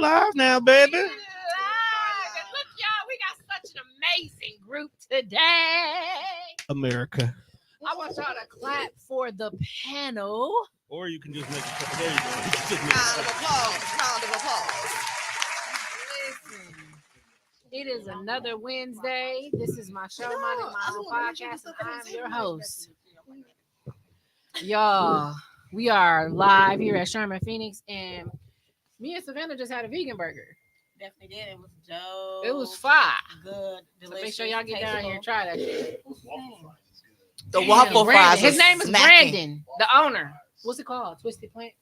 live now, baby. Look, y'all, we got such an amazing group today. America. I want y'all to clap for the panel. Or you can just make it. There you go. Round of applause. Round of applause. Listen, it is another Wednesday. This is my show, my own podcast, and I'm your host. Y'all, we are live here at Sherman Phoenix, and me and Savannah just had a vegan burger. Definitely did. It was dope. It was fire. Good. So make sure y'all get down here and try that shit. The waffle Brandon. fries. His name is smacking. Brandon, the owner. What's it called? Twisted Plants?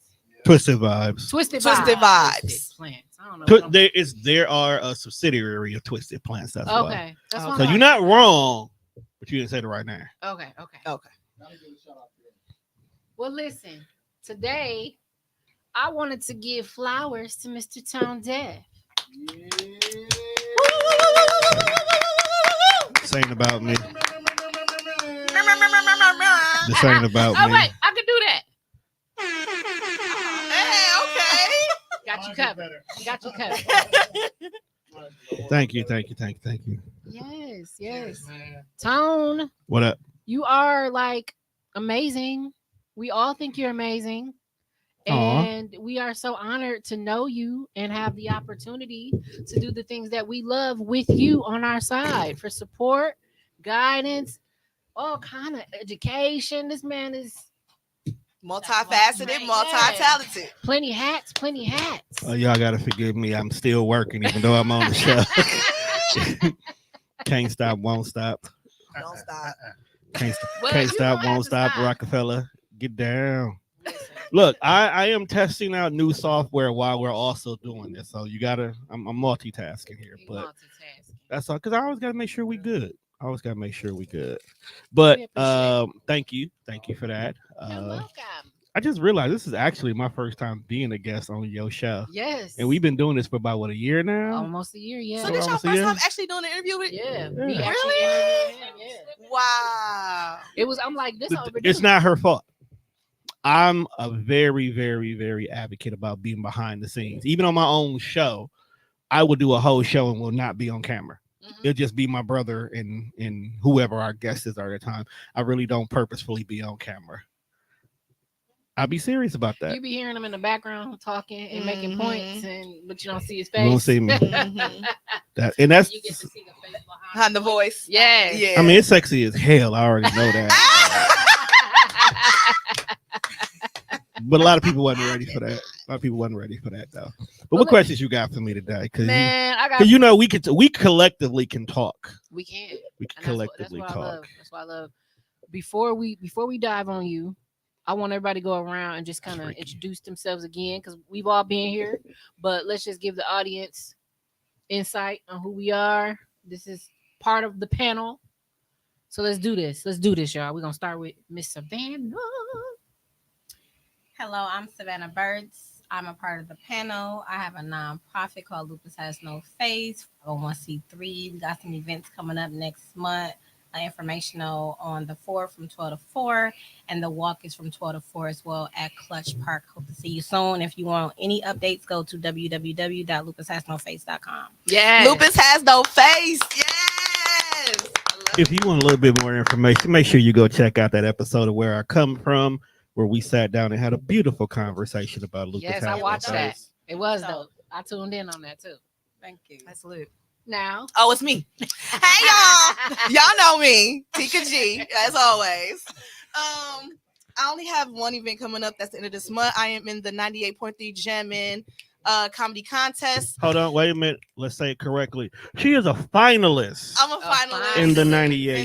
Twisted Vibes. Twisted Twisted Vibes. Vibes. Twisted Plants. I don't know. There are a subsidiary of Twisted Plants. That's why. Okay. That's Okay. why So you're not wrong, but you didn't say it right now. Okay. Okay. Well, listen. Today, I wanted to give flowers to Mr. Tonedef. This ain't about me. This ain't about Oh me. wait, I can do that. Hey, Got you covered. Got you covered. Thank you. Yes. Tone, What up? you are like amazing. We all think you're amazing. Aw. And we are so honored to know you and have the opportunity to do the things that we love with you on our side for support, guidance, all kind of education. This man is multifaceted, multi-talented. plenty hats. Y'all gotta forgive me. I'm still working, even though I'm on the show. Can't stop, won't stop. Don't stop. Can't Well, you stop, don't have won't to stop. Rockefeller, get down. Look, I am testing out new software while we're also doing this. So you gotta, I'm multitasking here, but that's all because I always gotta make sure we good. But thank you for that. You're welcome. I just realized this is actually my first time being a guest on your show. Yes. And we've been doing this for about a year now. Almost a year, yeah. So this your almost first a year? time actually doing an interview with? Yeah. Yeah. We actually Really? interviewed him, yeah. Wow. It was. I'm like, this overdue. It's not her fault. I'm a very, very, very advocate about being behind the scenes. Even on my own show, I will do a whole show and will not be on camera. Mhm. It'll just be my brother and whoever our guest is at the time. I really don't purposefully be on camera. I'll be serious about that. You be hearing him in the background talking and making points, but you don't see his face. You don't see me. Mhm. That's You get to see the face Behind the voice. Yes. Yeah. I mean, it's sexy as hell. I already know that. But a lot of people wasn't ready for that. Though. But what questions you got for me today? Because Man, I got. we collectively can talk. We can. We can And collectively that's what I love. talk. That's what I love. Before we dive on you, I want everybody to go around and just kind of introduce themselves again because we've all been here. But let's just give the audience insight on who we are. This is part of the panel. So let's do this. Y'all. We're gonna start with Miss Savannah. Hello, I'm Savannah Birds. I'm a part of the panel. I have a nonprofit called Lupus Has No Face, 501c3. We got some events coming up next month. Informational on the 4th from 12 to 4, and the walk is from 12 to 4 as well at Clutch Park. Hope to see you soon. If you want any updates, go to www.lupushasnoface.com. Yeah. Lupus has no face. Yes. If you want a little bit more information, make sure you go check out that episode of Where I Come From, where we sat down and had a beautiful conversation about lupus. Yes, I watched that. It was dope. I tuned in on that too. Thank you. That's lit. Now. Oh, it's me. Hey, y'all. Y'all know me. Tika G, as always. I only have one event coming up. That's the end of this month. I am in the 98.3 Jammin' comedy contest. Hold on, wait a minute. Let's say it correctly. She is a finalist I'm a finalist in the in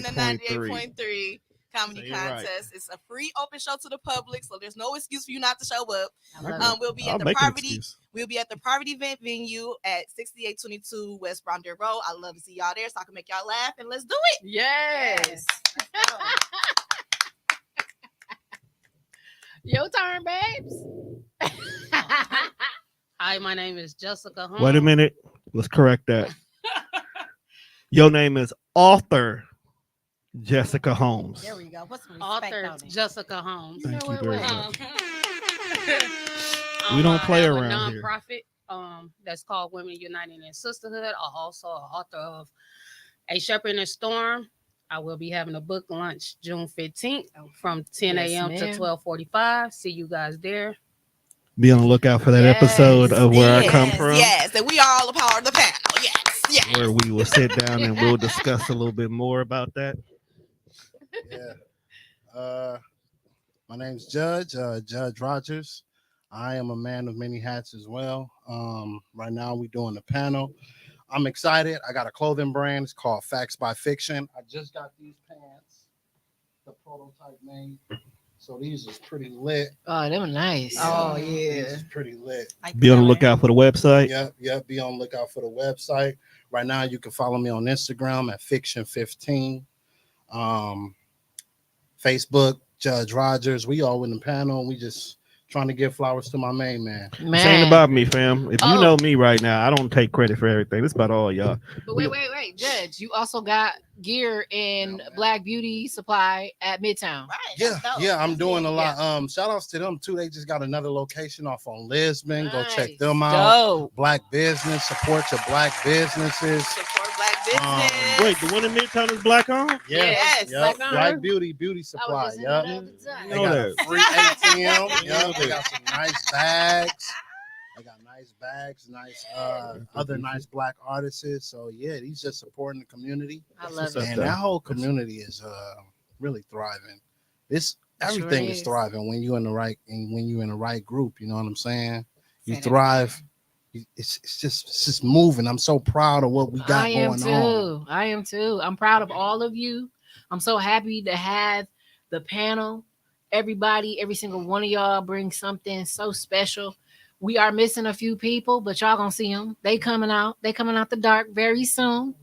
the 98.3. 98.3 comedy So you're right. contest. It's a free open show to the public, so there's no excuse for you not to show up. I love it. We'll be I'll at the make an private. excuse. We'll be at the private event venue at 6822 West Browndale Road. I love to see y'all there, so I can make y'all laugh, and let's do it. Yes. Your turn, babes. Hi, my name is Jessica Holmes. Wait a minute. Let's correct that. Your name is author Jessica Holmes. There we go. Put some respect Author on it. Jessica Holmes. Thank you very much. We don't play around a here. nonprofit that's called Women Uniting in Sisterhood. I'm also an author of A Shepherd in a Storm. I will be having a book launch June 15th from 10 Yes, a.m. to ma'am. 12:45. See you guys there. Be on the lookout for that Yes. episode of Where I Come Yes, From, yes, that we all a part of the panel. Yes, yes. where we will sit down and we'll discuss a little bit more about that. Yeah. My name's Judge Rogers. I am a man of many hats as well. Right now we're doing the panel. I'm excited. I got a clothing brand. It's called Facts by Fiction. I just got these pants, the prototype made. So these is pretty lit. Oh, they were nice. Oh, These yeah. is pretty lit. Like Be on the color. lookout for the website. Yep. Be on the lookout for the website. Right now you can follow me on Instagram at Fiction15. Facebook, Judge Rogers. We all in the panel. We just trying to give flowers to my main man. This ain't about me, fam. If you know me right now, I don't take credit for everything. It's about all y'all. But wait, Judge, you also got gear in Black Beauty Supply at Midtown. Right. Yeah, I'm doing a lot. Shout outs to them too. They just got another location off on Lisbon. Go check them out. Dope. Black business, support your black businesses. Support black business. Wait, the one in Midtown is black on? Yes. Yep. Black Black owned? beauty supply. just in Yep. the other time. They know got that. a free ATM. Yep. They got some nice bags. They got nice bags, nice other nice black artists. So yeah, he's just supporting the community. I love what's it. up. And that whole community is really thriving. It's everything is is. thriving when you're in the right group. You know what I'm saying? You Say that thrive. It's just moving. I'm so proud of what we got going on. I am too. I'm proud of all of you. I'm so happy to have the panel. Everybody, every single one of y'all brings something so special. We are missing a few people, but y'all gonna see them. They coming out. They coming out the dark very soon.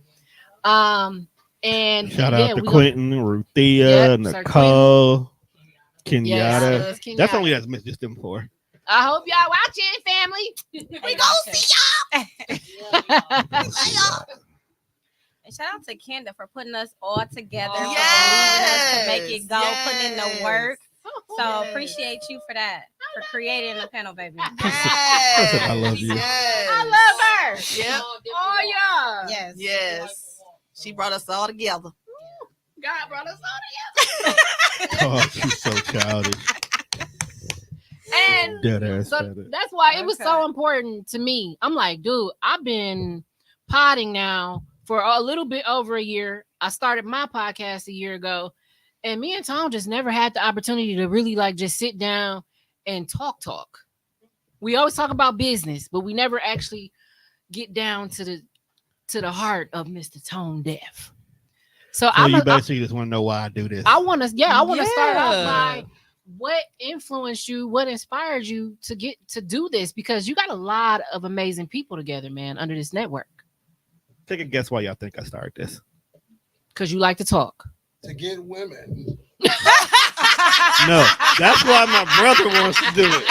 And Shout yeah, out to we Quentin, Ruthia, Yep, Sir Nicole, Yes, Kenyatta. sis, Kenyatta. That's only that's missed just them four. I hope y'all watching, family. We gonna see y'all. And shout out to Kenda for putting us all together, for Yes. believing us to make it go, putting in the work. So Yes. appreciate you for that, for creating the panel, baby. Yes. I love you. Yes. I love her. Yep. Oh yeah. Yes. Yes. She brought us all together. God brought us all together. Oh, she's so childish. And Dead ass so said it. that's why it was so Okay. important to me. I'm like, dude, I've been potting now for a little bit over a year. I started my podcast a year ago, and me and Tom just never had the opportunity to really like just sit down and talk. We always talk about business, but we never actually get down to the heart of Mr. Tonedef. So So I'm you basically just want to know why I do this. I want to start off Yeah. by what influenced you, what inspired you to get to do this, because you got a lot of amazing people together, man, under this network. Take a guess why y'all think I started this. Because you like to talk. To get women. No, that's why my brother wants to do it.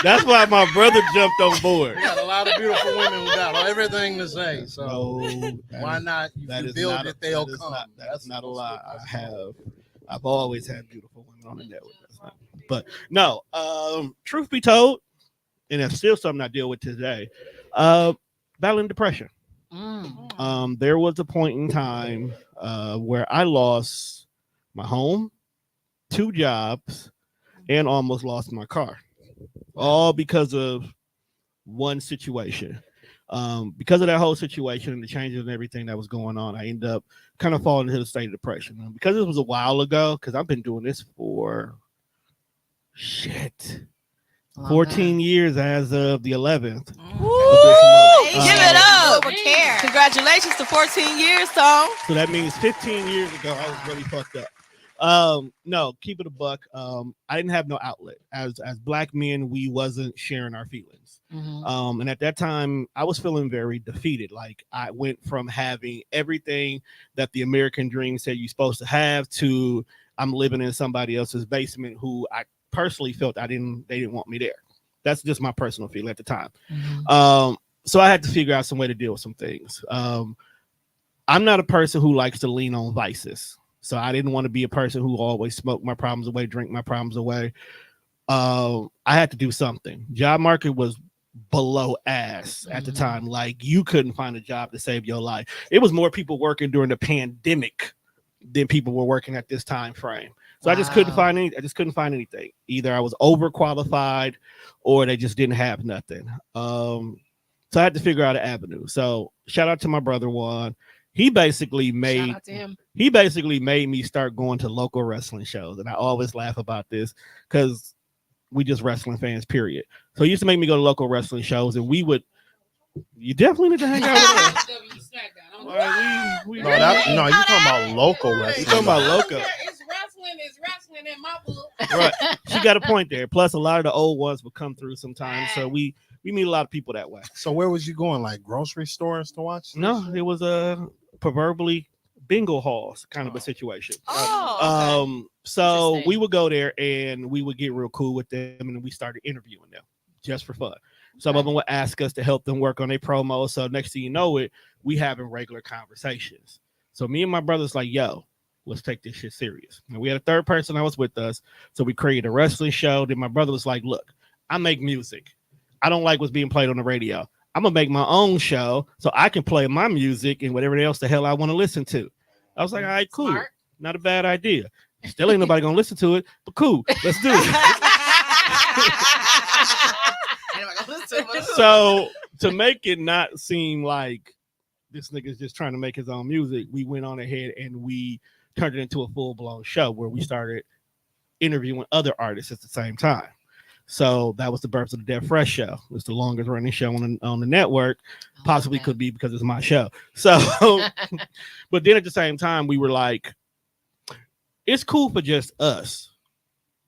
That's why my brother jumped on board. We got a lot of beautiful women who got everything to say. So No, why not? that You is build not it, they'll that is come. not- That's not a lie. that's I've always had beautiful women on the network. That's not, but no, truth be told, and it's still something I deal with today. Battling depression. There was a point in time where I lost my home, 2 jobs, and almost lost my car, all because of one situation. Because of that whole situation and the changes and everything that was going on, I ended up kind of falling into the state of depression. And because it was a while ago, because I've been doing this for 14 years as of the 11th. Woo! Give Give it up. With care. Congratulations to 14 years, Tom. So that means 15 years ago, I was really fucked up. No, keep it a buck. I didn't have no outlet. As Black men, we wasn't sharing our feelings. And at that time, I was feeling very defeated. Like I went from having everything that the American dream said you're supposed to have to I'm living in somebody else's basement who I personally felt they didn't want me there. That's just my personal feeling at the time. So I had to figure out some way to deal with some things. I'm not a person who likes to lean on vices. So I didn't want to be a person who always smoked my problems away, drink my problems away. I had to do something. Job market was below ass at the time. Like you couldn't find a job to save your life. It was more people working during the pandemic than people were working at this time frame. So I just couldn't find anything. Either I was overqualified or they just didn't have nothing. So I had to figure out an avenue. So shout out to my brother Juan. He basically made me start going to local wrestling shows. And I always laugh about this because we just wrestling fans, period. So he used to make me go to local wrestling shows, and you definitely need to hang out with us. No, you talking about local wrestling. You talking about local. It's wrestling in my book. Right. She got a point there. Plus, a lot of the old ones would come through sometimes. So we meet a lot of people that way. So where was you going? Like grocery stores to watch? No, it was proverbially bingo halls kind of a situation. So we would go there and we would get real cool with them, and we started interviewing them just for fun. Some of them would ask us to help them work on their promo. So next thing you know it, we having regular conversations. So me and my brother's like, yo, let's take this shit serious. And we had a third person that was with us. So we created a wrestling show. Then my brother was like, look, I make music. I don't like what's being played on the radio. I'm going to make my own show so I can play my music and whatever else the hell I want to listen to. I was like, all right, cool. Smart. Not a bad idea. Still ain't nobody going to listen to it, but cool. Let's do it. So to make it not seem like this nigga's just trying to make his own music, we went on ahead and we turned it into a full-blown show where we started interviewing other artists at the same time. So that was the birth of the Dead Fresh show. It was the longest running show on the network. Possibly could be because it's my show. So, but then at the same time, we were like, it's cool for just us,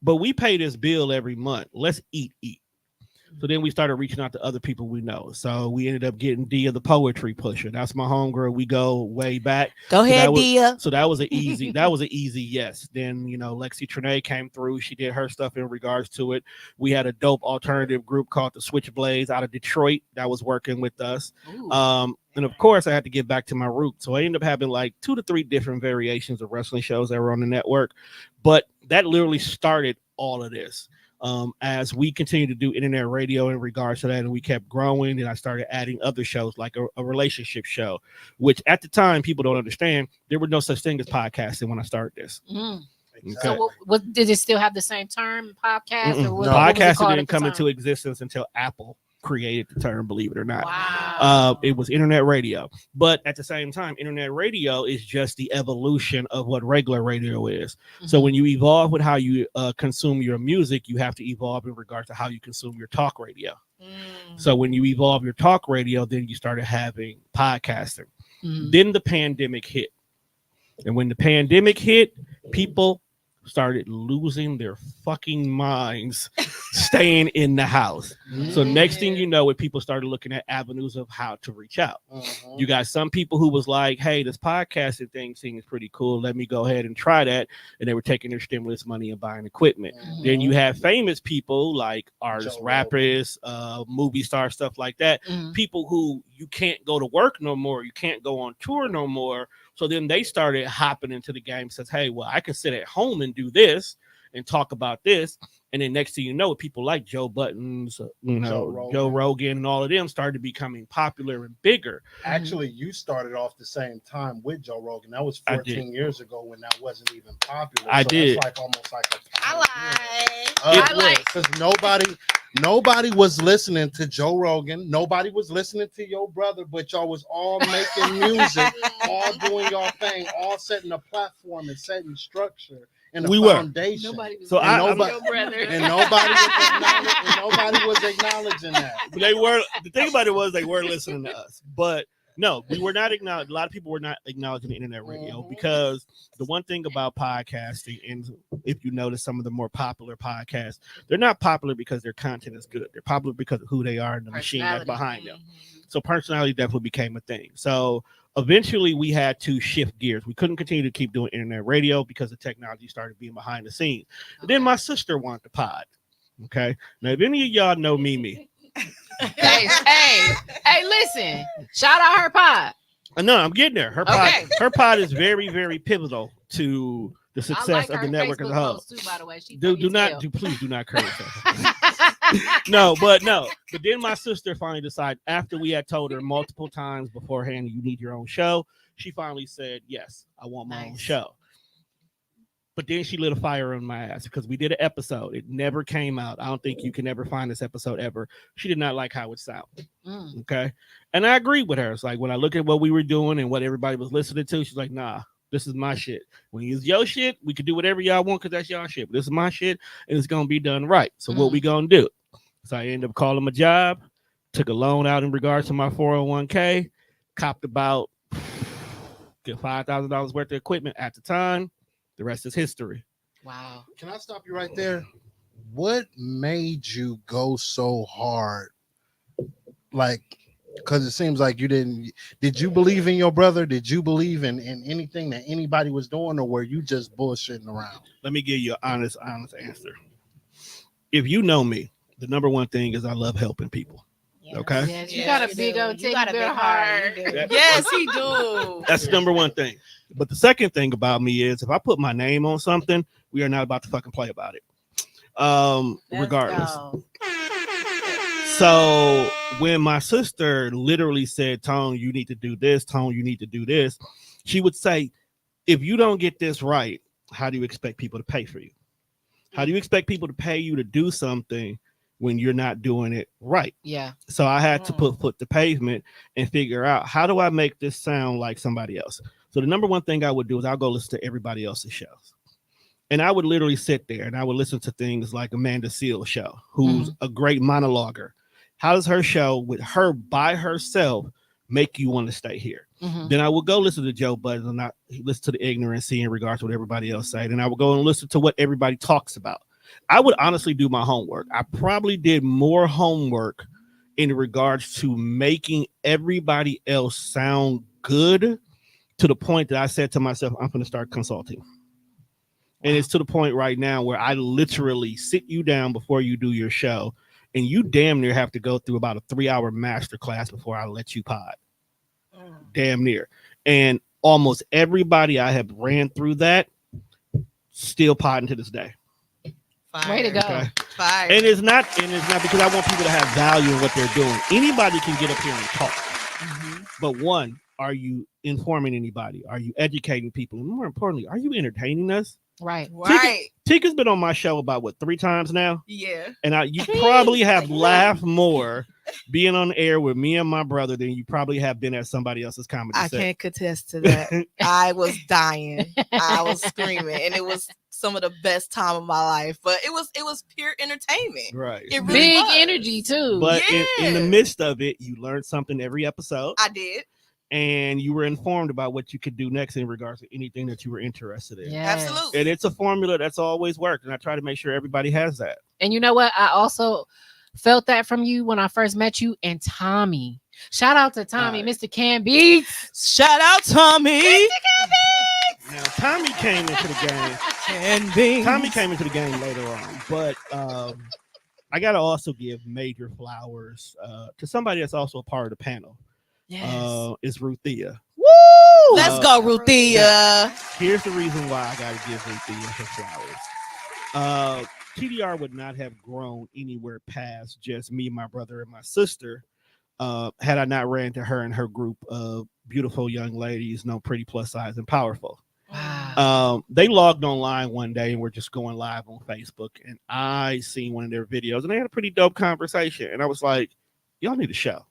but we pay this bill every month. Let's eat. So then we started reaching out to other people we know. So we ended up getting Dia the Poetry Pusher. That's my homegirl. We go way back. Go ahead, Dia. So that was an easy yes. Then, Lexi Trinae came through. She did her stuff in regards to it. We had a dope alternative group called the Switchblades out of Detroit that was working with us. And of course, I had to get back to my roots. So I ended up having like 2 to 3 different variations of wrestling shows that were on the network. But that literally started all of this. As we continued to do internet radio in regards to that, and we kept growing, and I started adding other shows like a relationship show, which at the time people don't understand. There were no such thing as podcasting when I started this. Okay. So did it still have the same term, podcast? Or podcasting didn't come into existence until Apple created the term, believe it or not. Wow. It was internet radio, but at the same time, internet radio is just the evolution of what regular radio is. So when you evolve with how you consume your music, you have to evolve in regard to how you consume your talk radio. So when you evolve your talk radio, then you started having podcasting. Then the pandemic hit, and when the pandemic hit, people started losing their fucking minds staying in the house. So next thing you know, people started looking at avenues of how to reach out. You got some people who was like, hey, this podcasting thing seems pretty cool. Let me go ahead and try that. And they were taking their stimulus money and buying equipment. Then you have famous people like artists, rappers, movie stars, stuff like that. People who you can't go to work no more. You can't go on tour no more. So then they started hopping into the game, says, hey, well, I can sit at home and do this and talk about this. And then next thing you know, people like Joe Buttons, Joe Rogan and all of them started becoming popular and bigger. Actually, you started off the same time with Joe Rogan. That was 14 years ago when that wasn't even popular. I did. That's like almost like a I like. Because nobody was listening to Joe Rogan. Nobody was listening to your brother, but y'all was all making music, all doing your thing, all setting a platform and setting structure and a foundation. Nobody was nobody was acknowledging that. But they were. The thing about it was they were listening to us, but no, we were not acknowledged. A lot of people were not acknowledging the internet radio because the one thing about podcasting, and if you notice some of the more popular podcasts, they're not popular because their content is good. They're popular because of who they are and the machine that's behind them. So personality definitely became a thing. So eventually we had to shift gears. We couldn't continue to keep doing internet radio because the technology started being behind the scenes. And then my sister wanted to pod. Okay. Now, if any of y'all know Mimi. Hey, listen. Shout out her pod. No, I'm getting there. Her pod is very, very pivotal to the success of the network as a whole. Too, by the way. Please do not curse her. no. But then my sister finally decided, after we had told her multiple times beforehand, you need your own show. She finally said, yes, I want my own show. But then she lit a fire on my ass because we did an episode. It never came out. I don't think you can ever find this episode ever. She did not like how it sounded. Okay. And I agree with her. It's like when I look at what we were doing and what everybody was listening to, she's like, nah, this is my shit. When you use your shit, we can do whatever y'all want because that's y'all shit. But this is my shit and it's going to be done right. So what we going to do? So I ended up calling my job, took a loan out in regards to my 401k, copped about $5,000 worth of equipment at the time. The rest is history. Wow. Can I stop you right there? What made you go so hard? Like, because it seems like you didn't. Did you believe in your brother? Did you believe in anything that anybody was doing, or were you just bullshitting around? Let me give you an honest answer. If you know me, the number one thing is I love helping people. Yes. Okay. Yes, you got a big old teddy bear heart. Yes, he do. That's the number one thing. But the second thing about me is if I put my name on something, we are not about to fucking play about it. Regardless. So when my sister literally said, Tone, you need to do this, Tone, you need to do this, she would say, if you don't get this right, how do you expect people to pay for you? How do you expect people to pay you to do something when you're not doing it right? Yeah. So I had to put foot to pavement and figure out, how do I make this sound like somebody else? So the number one thing I would do is I'll go listen to everybody else's shows. And I would literally sit there and I would listen to things like Amanda Seale's show, who's a great monologuer. How does her show with her by herself make you want to stay here? Then I would go listen to Joe Budden and not listen to the ignorancy in regards to what everybody else said. And I would go and listen to what everybody talks about. I would honestly do my homework. I probably did more homework in regards to making everybody else sound good, to the point that I said to myself, I'm going to start consulting. And it's to the point right now where I literally sit you down before you do your show, and you damn near have to go through about a 3-hour master class before I let you pod. Damn near. And almost everybody I have ran through that still podding to this day. Fire. Way to go. Okay? Fire. And it's not because I want people to have value in what they're doing. Anybody can get up here and talk. But one, are you informing anybody? Are you educating people? And more importantly, are you entertaining us? Right. Right. Tika's been on my show about 3 times now. Yeah. And you probably have laughed more being on the air with me and my brother than you probably have been at somebody else's comedy I set. can't contest to that. I was dying. I was screaming, and it was some of the best time of my life. But it was pure entertainment. Right. It really Big was. energy too. But in the Yeah. midst of it, you learned something every episode. I did. And you were informed about what you could do next in regards to anything that you were interested in. Yes. Absolutely. And it's a formula that's always worked. And I try to make sure everybody has that. And you know what? I also felt that from you when I first met you and Tommy. Shout out to Tommy, Mr. Can Beats. Shout out Tommy. Now, Tommy came into the game. Tommy came into the game later on. But I got to also give major flowers to somebody that's also a part of the panel. Yes. Is Ruthia. Woo! Let's go, Ruthia. Here's the reason why I got to give Ruthia her flowers. TDR would not have grown anywhere past just me, my brother, and my sister had I not ran to her and her group of beautiful young ladies, pretty, plus size, and powerful. Wow. They logged online one day and were just going live on Facebook, and I seen one of their videos, and they had a pretty dope conversation, and I was like, y'all need a show.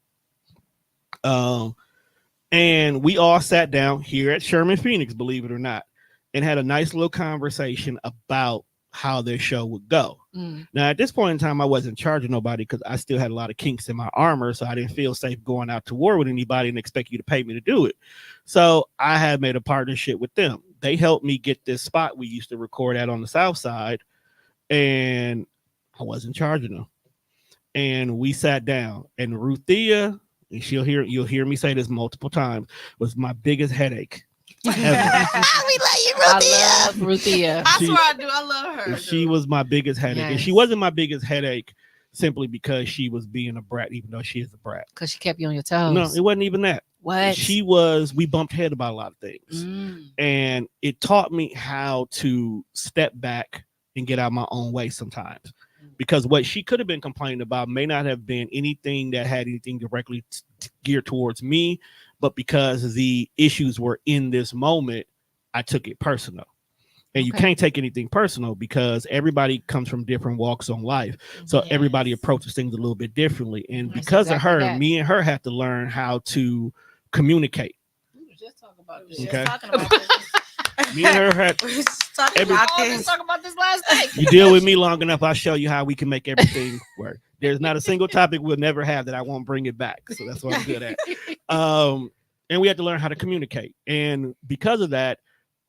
And we all sat down here at Sherman Phoenix, believe it or not, and had a nice little conversation about how their show would go. Now, at this point in time, I wasn't charging nobody because I still had a lot of kinks in my armor, so I didn't feel safe going out to war with anybody and expect you to pay me to do it. So I had made a partnership with them. They helped me get this spot we used to record at on the South Side, and I wasn't charging them. And we sat down, and Ruthia, and you'll hear me say this multiple times, was my biggest headache ever. We love you, Ruthia. I love Ruthia. I swear I do. I love her. She was my biggest headache. And she wasn't my biggest headache simply because she was being a brat, even though she is a brat. Because she kept you on your toes. No, it wasn't even that. What? We bumped head about a lot of things. And it taught me how to step back and get out my own way sometimes. because what she could have been complaining about may not have been anything that had anything directly geared towards me, but because the issues were in this moment, I took it personal. And you can't take anything personal because everybody comes from different walks on life. So everybody approaches things a little bit differently. And because of her, me and her have to learn how to communicate. We were just talking about this. Okay. Talking about this. Me and her had We was talking about this last night. you deal with me long enough, I'll show you how we can make everything work. There's not a single topic we'll never have that I won't bring it back. So that's what I'm good at. And we had to learn how to communicate. And because of that,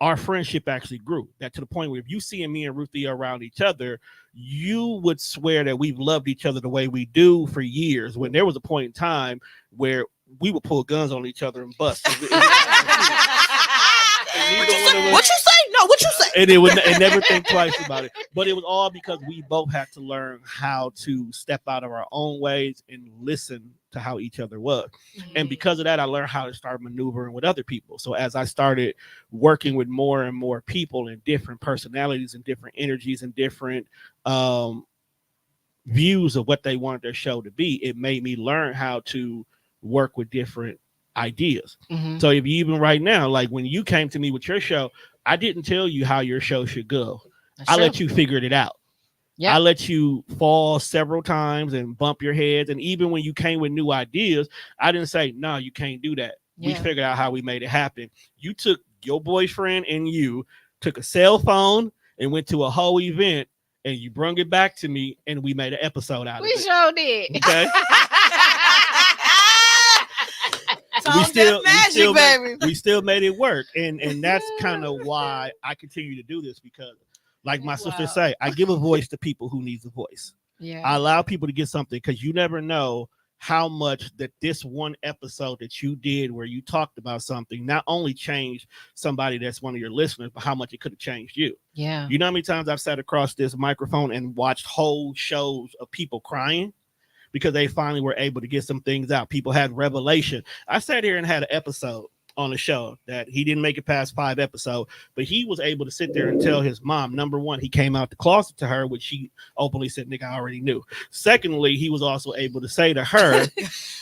our friendship actually grew. That to the point where if you see me and Ruthie around each other, you would swear that we've loved each other the way we do for years. When there was a point in time where we would pull guns on each other and bust. What you say? No, what you say? And and never think twice about it. But it was all because we both had to learn how to step out of our own ways and listen to how each other was. And because of that, I learned how to start maneuvering with other people. So as I started working with more and more people and different personalities and different energies and different views of what they wanted their show to be, it made me learn how to work with different ideas. So if you even right now, like when you came to me with your show, I didn't tell you how your show should go. I let you figure it out. I let you fall several times and bump your heads. And even when you came with new ideas, I didn't say, no, you can't do that. We figured out how we made it happen. You took your boyfriend and you took a cell phone and went to a whole event and you brung it back to me and we made an episode out of it. We sure did. Okay. we still made it work. And that's kind of why I continue to do this, because like my sister say, I give a voice to people who needs a voice. I allow people to get something, because you never know how much that this one episode that you did where you talked about something not only changed somebody that's one of your listeners, but how much it could have changed you. You know how many times I've sat across this microphone and watched whole shows of people crying because they finally were able to get some things out. People had revelation. I sat here and had an episode on the show that he didn't make it past 5 episodes, but he was able to sit there and tell his mom, number one, he came out the closet to her, which she openly said, nigga, I already knew. Secondly, he was also able to say to her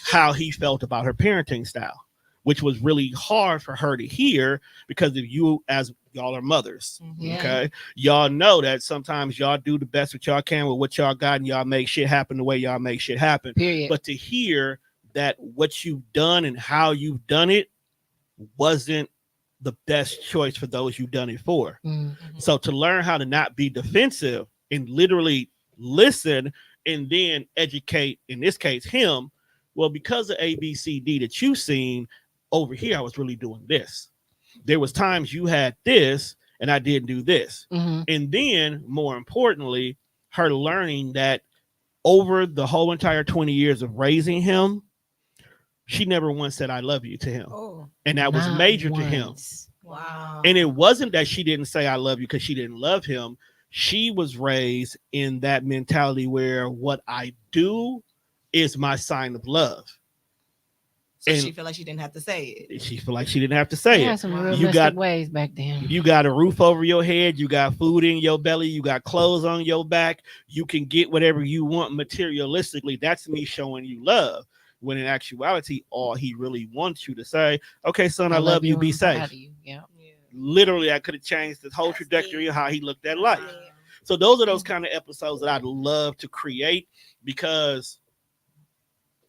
how he felt about her parenting style, which was really hard for her to hear, because if you, as y'all are mothers, okay, y'all know that sometimes y'all do the best what y'all can with what y'all got, and y'all make shit happen the way y'all make shit happen. Period. But to hear that what you've done and how you've done it wasn't the best choice for those you've done it for. So to learn how to not be defensive and literally listen and then educate, in this case, him, well, because of ABCD that you've seen over here, I was really doing this. There was times you had this and I didn't do this. And then more importantly, her learning that over the whole entire 20 years of raising him, she never once said I love you to him. And that was major to him. Wow. And it wasn't that she didn't say I love you because she didn't love him. She was raised in that mentality where what I do is my sign of love. So she felt like she didn't have to say it. She felt like she didn't have to say it. Some real mystic ways back then. You got a roof over your head. You got food in your belly. You got clothes on your back. You can get whatever you want materialistically. That's me showing you love. When in actuality, all he really wants you to say, okay, son, I love you, be safe. Literally, I could have changed the whole trajectory of how he looked at life. So those are those kind of episodes that I'd love to create, because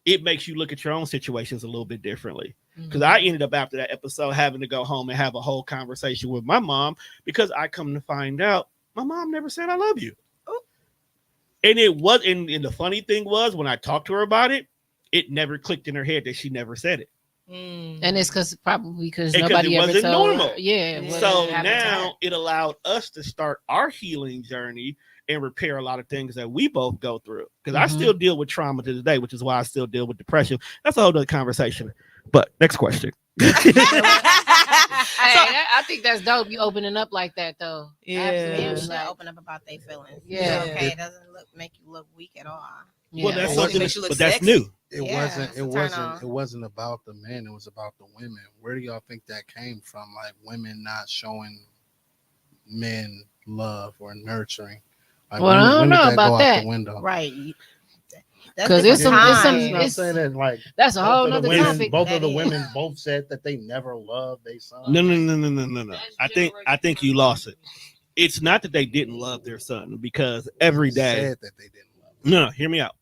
it makes you look at your own situations a little bit differently. Because I ended up after that episode having to go home and have a whole conversation with my mom, because I come to find out my mom never said I love you. And it was, and the funny thing was, when I talked to her about it, it never clicked in her head that she never said it. And it's probably because nobody ever told normal. Her. So now it allowed us to start our healing journey and repair a lot of things that we both go through. Because I still deal with trauma to this day, which is why I still deal with depression. That's a whole other conversation. But next question. I think that's dope. You opening up like that, though. Absolutely. Should open up about their feelings. Okay, it doesn't make you look weak at all. Well, that's something, but that's new. It wasn't about the men. It was about the women. Where do y'all think that came from? Like women not showing men love or nurturing. Like, Well, I don't when did know that about go out that. the window? Right. That's 'Cause it's some- it's some- I'm not it's- saying that like That's a both whole of the nother women, topic. both of the That is. women both said that they never loved their son. No. I think you lost it. It's not that they didn't love their son because every day. Said that they didn't love him. No, hear me out.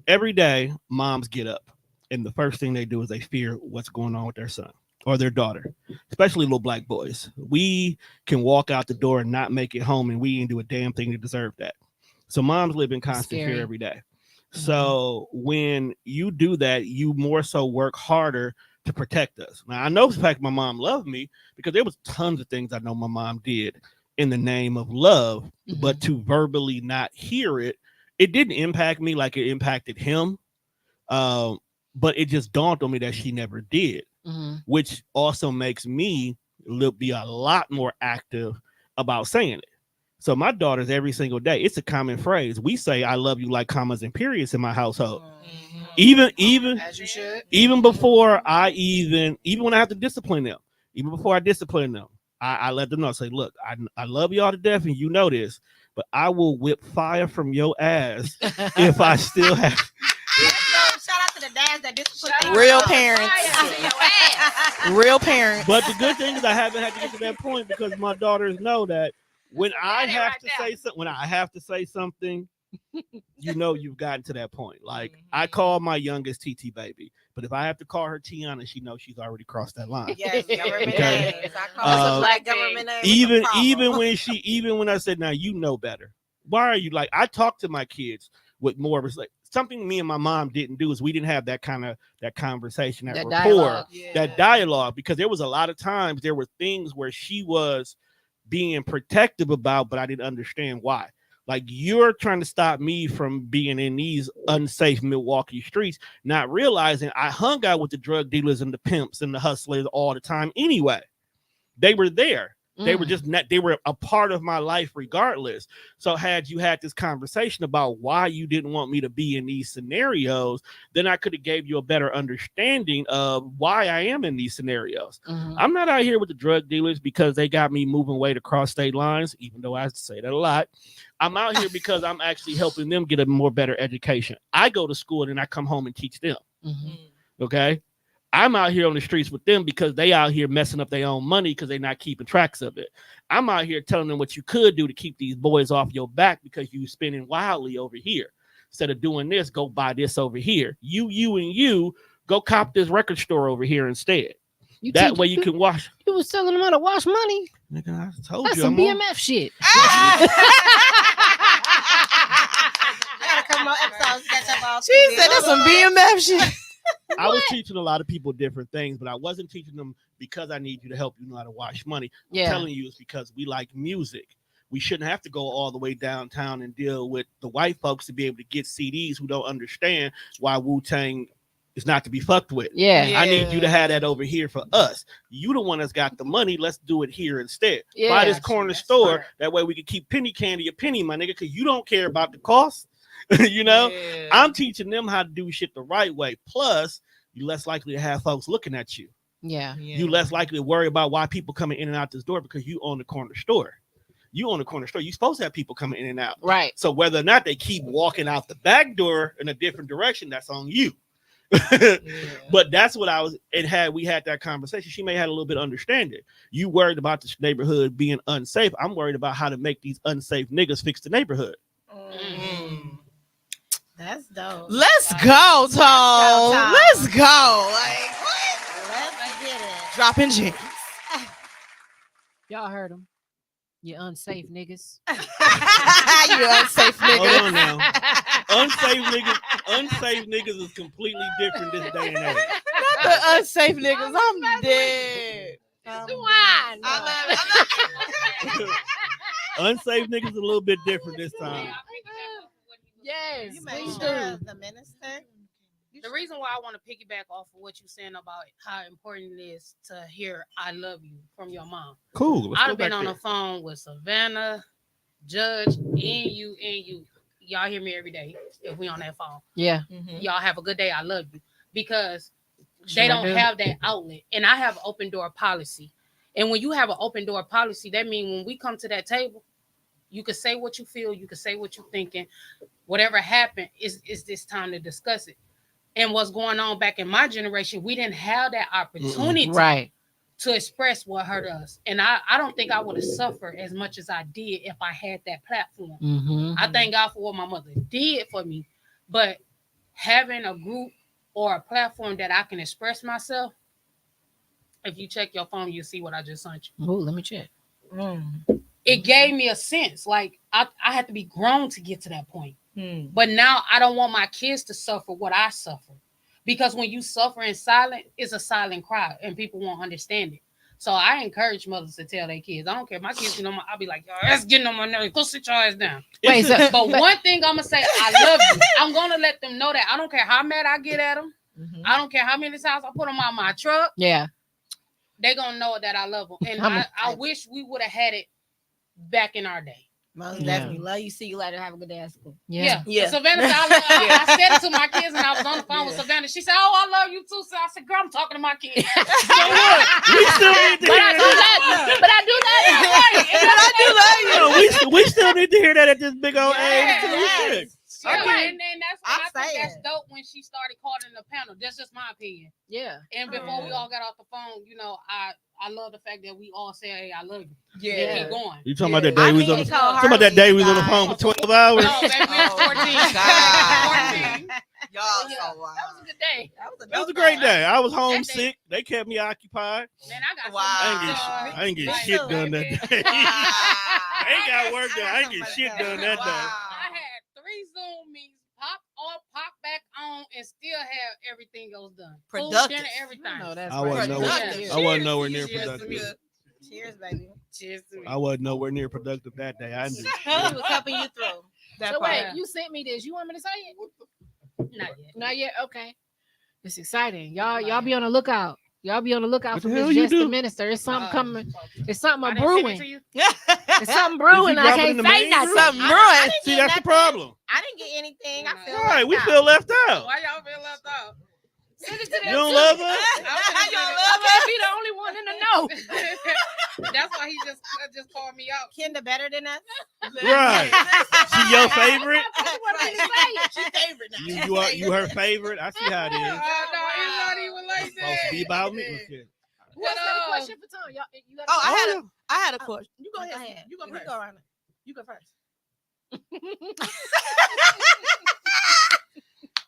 Every day, moms get up, and the first thing they do is they fear what's going on with their son or their daughter, especially little black boys. We can walk out the door and not make it home, and we didn't do a damn thing to deserve that. So moms live in constant Scary. fear every day. So when you do that, you more so work harder to protect us. Now I know for the fact my mom loved me because there was tons of things I know my mom did in the name of love, but to verbally not hear it, it didn't impact me like it impacted him. But it just dawned on me that she never did, which also makes me be a lot more active about saying it. So my daughters every single day, it's a common phrase. We say "I love you" like commas and periods in my household. Even As you should. even before even when I have to discipline them, even before I discipline them, I let them know. I say, look, I love y'all to death, and you know this, but I will whip fire from your ass if I still have. Shout out to the dads that discipline Real parents. Real parents. But the good thing is I haven't had to get to that point because my daughters know that when I have to say something, you know you've gotten to that point. Like I call my youngest TT baby, but if I have to call her Tiana, she knows she's already crossed that line. Yes, government Okay. names. I call it black government names. Even when I said, now you know better. Why are you like? I talk to my kids with more respect. Something me and my mom didn't do is we didn't have that conversation, that rapport, that dialogue, because there was a lot of times there were things where she was being protective about, but I didn't understand why. Like you're trying to stop me from being in these unsafe Milwaukee streets, not realizing I hung out with the drug dealers and the pimps and the hustlers all the time anyway. They were there. They were just not, they were a part of my life regardless. So had you had this conversation about why you didn't want me to be in these scenarios, then I could have gave you a better understanding of why I am in these scenarios. I'm not out here with the drug dealers because they got me moving weight across state lines, even though I say that a lot. I'm out here because I'm actually helping them get a more better education. I go to school and then I come home and teach them. Okay. I'm out here on the streets with them because they out here messing up their own money because they're not keeping tracks of it. I'm out here telling them what you could do to keep these boys off your back because you spending wildly over here. Instead of doing this, go buy this over here. You go cop this record store over here instead. That way you can wash. You was telling them how to wash money. Nigga, I told That's you. some BMF shit. I gotta come on episodes catch up all. She said that's some BMF shit. I was teaching a lot of people different things, but I wasn't teaching them because I need you to help you know how to wash money. I'm telling you it's because we like music. We shouldn't have to go all the way downtown and deal with the white folks to be able to get CDs who don't understand why Wu-Tang is not to be fucked with. I need you to have that over here for us. You the one that's got the money. Let's do it here instead. Buy this corner store. Smart. That way we can keep penny candy a penny, my nigga, because you don't care about the cost. You know, I'm teaching them how to do shit the right way. Plus, you're less likely to have folks looking at you. You less likely to worry about why people coming in and out this door because you own the corner store. You own the corner store. You're supposed to have people coming in and out. Right. So whether or not they keep walking out the back door in a different direction, that's on you. But that's what I was. We had that conversation. She may have had a little bit of understanding. You worried about this neighborhood being unsafe. I'm worried about how to make these unsafe niggas fix the neighborhood. That's dope. Let's go, Tom. Let's go. Like what? Let's get it. Dropping gems. Y'all heard him. You unsafe niggas. You unsafe niggas. Hold on now. Unsafe niggas is completely different this day and age. Not the unsafe niggas. I'm dead. Unsafe niggas is a little bit different this time. Yes, You please made do. sure the minister. The reason why I want to piggyback off of what you're saying about how important it is to hear "I love you" from your mom. Cool. I've been on the phone with Savannah, Judge, and you. Y'all hear me every day if we on that phone. Y'all have a good day. I love you because they don't have that outlet, and I have open door policy. And when you have an open door policy, that means when we come to that table, You can say what you feel. You can say what you're thinking. Whatever happened is this time to discuss it. And what's going on back in my generation, we didn't have that opportunity to express what hurt us. And I don't think I would have suffered as much as I did if I had that platform. Mm-hmm. I thank God for what my mother did for me. But having a group or a platform that I can express myself, if you check your phone, you'll see what I just sent you. Oh, let me check. It gave me a sense. Like, I had to be grown to get to that point. But now I don't want my kids to suffer what I suffer. Because when you suffer in silence, it's a silent cry and people won't understand it. So I encourage mothers to tell their kids. I don't care. My kids, I'll be like, yo, that's getting on my nerves. Go sit your ass down. But one thing I'm going to say, I love you. I'm going to let them know that. I don't care how mad I get at them. I don't care how many times I put them on my truck. Yeah. They're going to know that I love them. And I wish we would have had it back in our day. Most definitely. Love you. See you later. Have a good day at school. Yeah. Savannah said, I said it to my kids, and I was on the phone with Savannah. She said, "Oh, I love you too." So I said, "Girl, I'm talking to my kids." So what? We still need to hear that. But I do love you. We still need to hear that at this big old age too. Yes. Yeah, and that's why I think that's dope when she started calling the panel. That's just my opinion. Yeah. And before we all got off the phone, I love the fact that we all say, "Hey, I love you." Yeah. And keep going. You talking about that day we was on the phone for 12 hours? No, baby, we was 14. 14. Y'all Yeah, so wild. that was a good day. That was a great day. I was homesick. They kept me occupied. Man, I got I ain't get shit done that day. I ain't got work done. I ain't get shit done that day. I had 3 Zoom meetings, pop off, pop back on, and still have everything else done. Productive. Food, dinner, everything. No, that's I wasn't nowhere near productive. Cheers, baby. Cheers to me. I wasn't nowhere near productive that day. I knew. He was helping you through. So wait, you sent me this. You want me to say it? Not yet. Not yet. Okay. It's exciting. Y'all be on the lookout. Y'all be on the lookout for hell Miss you Jess the do? Minister. It's something coming. It's something I didn't send it brewing. to you? It's something brewing. I drop it can't in the say main nothing. group? Something brewing. See, that's the problem. I didn't get anything. I feel Right, we left feel left out. Why y'all feel left out? Send it to them. You don't love us? I can't be the only one in the know. That's why he just called me out. Kenda better than us. Right. She your favorite? She favorite now. You her favorite? I see how it is. No, it's not even like Supposed to that. be about me. Okay. What's the question for Tom? Y'all, you got I had a question. You go ahead. You go first. You go first.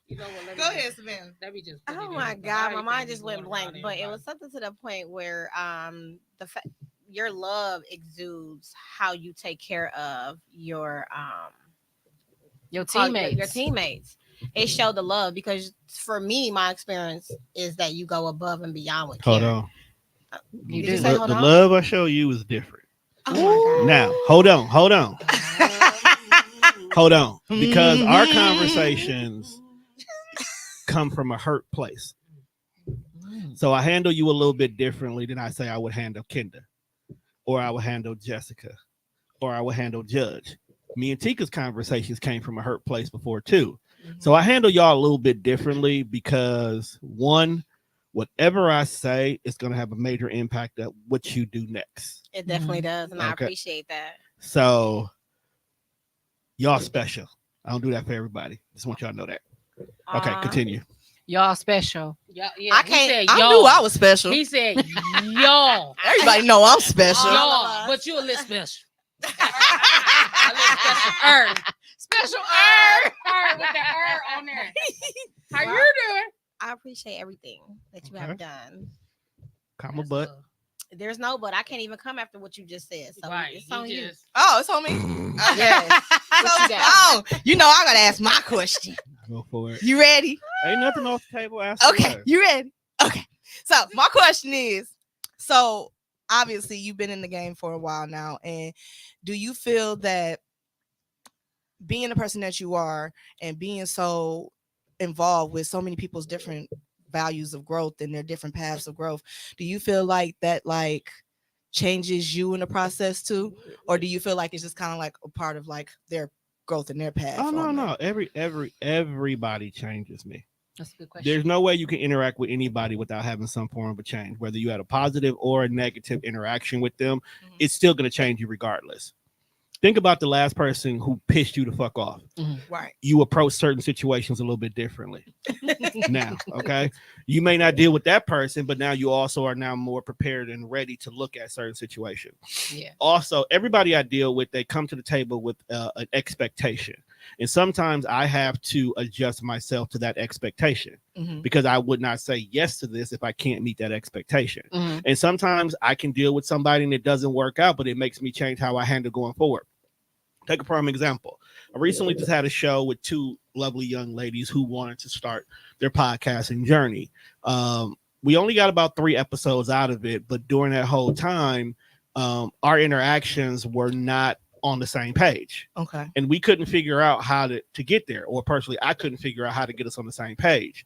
You know what, Go ahead, Savannah. Let me just. Oh my God, my mind just went blank. But it was something to the point where your love exudes how you take care of your teammates. Your teammates. It showed the love because for me, my experience is that you go above and beyond with Hold care. on. You Did do. you say hold The on? love I show you is different. Oh my God. Now, hold on. Hold on. Because our conversations come from a hurt place. So I handle you a little bit differently than I say I would handle Kenda, or I would handle Jessica, or I would handle Judge. Me and Tika's conversations came from a hurt place before too. So I handle y'all a little bit differently because one, whatever I say is going to have a major impact at what you do next. It definitely does, and I Okay. appreciate that. So y'all special. I don't do that for everybody. Just want y'all to know that. Okay, continue. Y'all special. Yeah, I can't. I knew I was special. He said, y'all. Everybody know I'm special. Y'all, but you a little special. A little special. Special With the on there. How you doing? I appreciate everything that you have done. Comma butt. There's no but. I can't even come after what you just said. So Right. it's on you. Oh, it's on me. Yes. You know I gotta ask my question. Go for it. You ready? Ain't nothing off the table. Ask Okay, away. you ready? Okay. So my question is, so obviously you've been in the game for a while now, and do you feel that being the person that you are and being so involved with so many people's different values of growth and their different paths of growth, do you feel like that like changes you in the process too, or do you feel like it's just kind of like a part of like their growth and their path? Oh no. Everybody changes me. That's a good question. There's no way you can interact with anybody without having some form of a change. Whether you had a positive or a negative interaction with them, it's still going to change you regardless. think about the last person who pissed you the fuck off. Right. You approach certain situations a little bit differently now. Okay. You may not deal with that person, but now you also are now more prepared and ready to look at certain situations. Yeah. Also, everybody I deal with, they come to the table with an expectation. And sometimes I have to adjust myself to that expectation because I would not say yes to this if I can't meet that expectation. And sometimes I can deal with somebody and it doesn't work out, but it makes me change how I handle going forward. Take a prime example. I recently just had a show with two lovely young ladies who wanted to start their podcasting journey. We only got about 3 episodes out of it, but during that whole time, our interactions were not on the same page. Okay. And we couldn't figure out how to get there. Or personally, I couldn't figure out how to get us on the same page.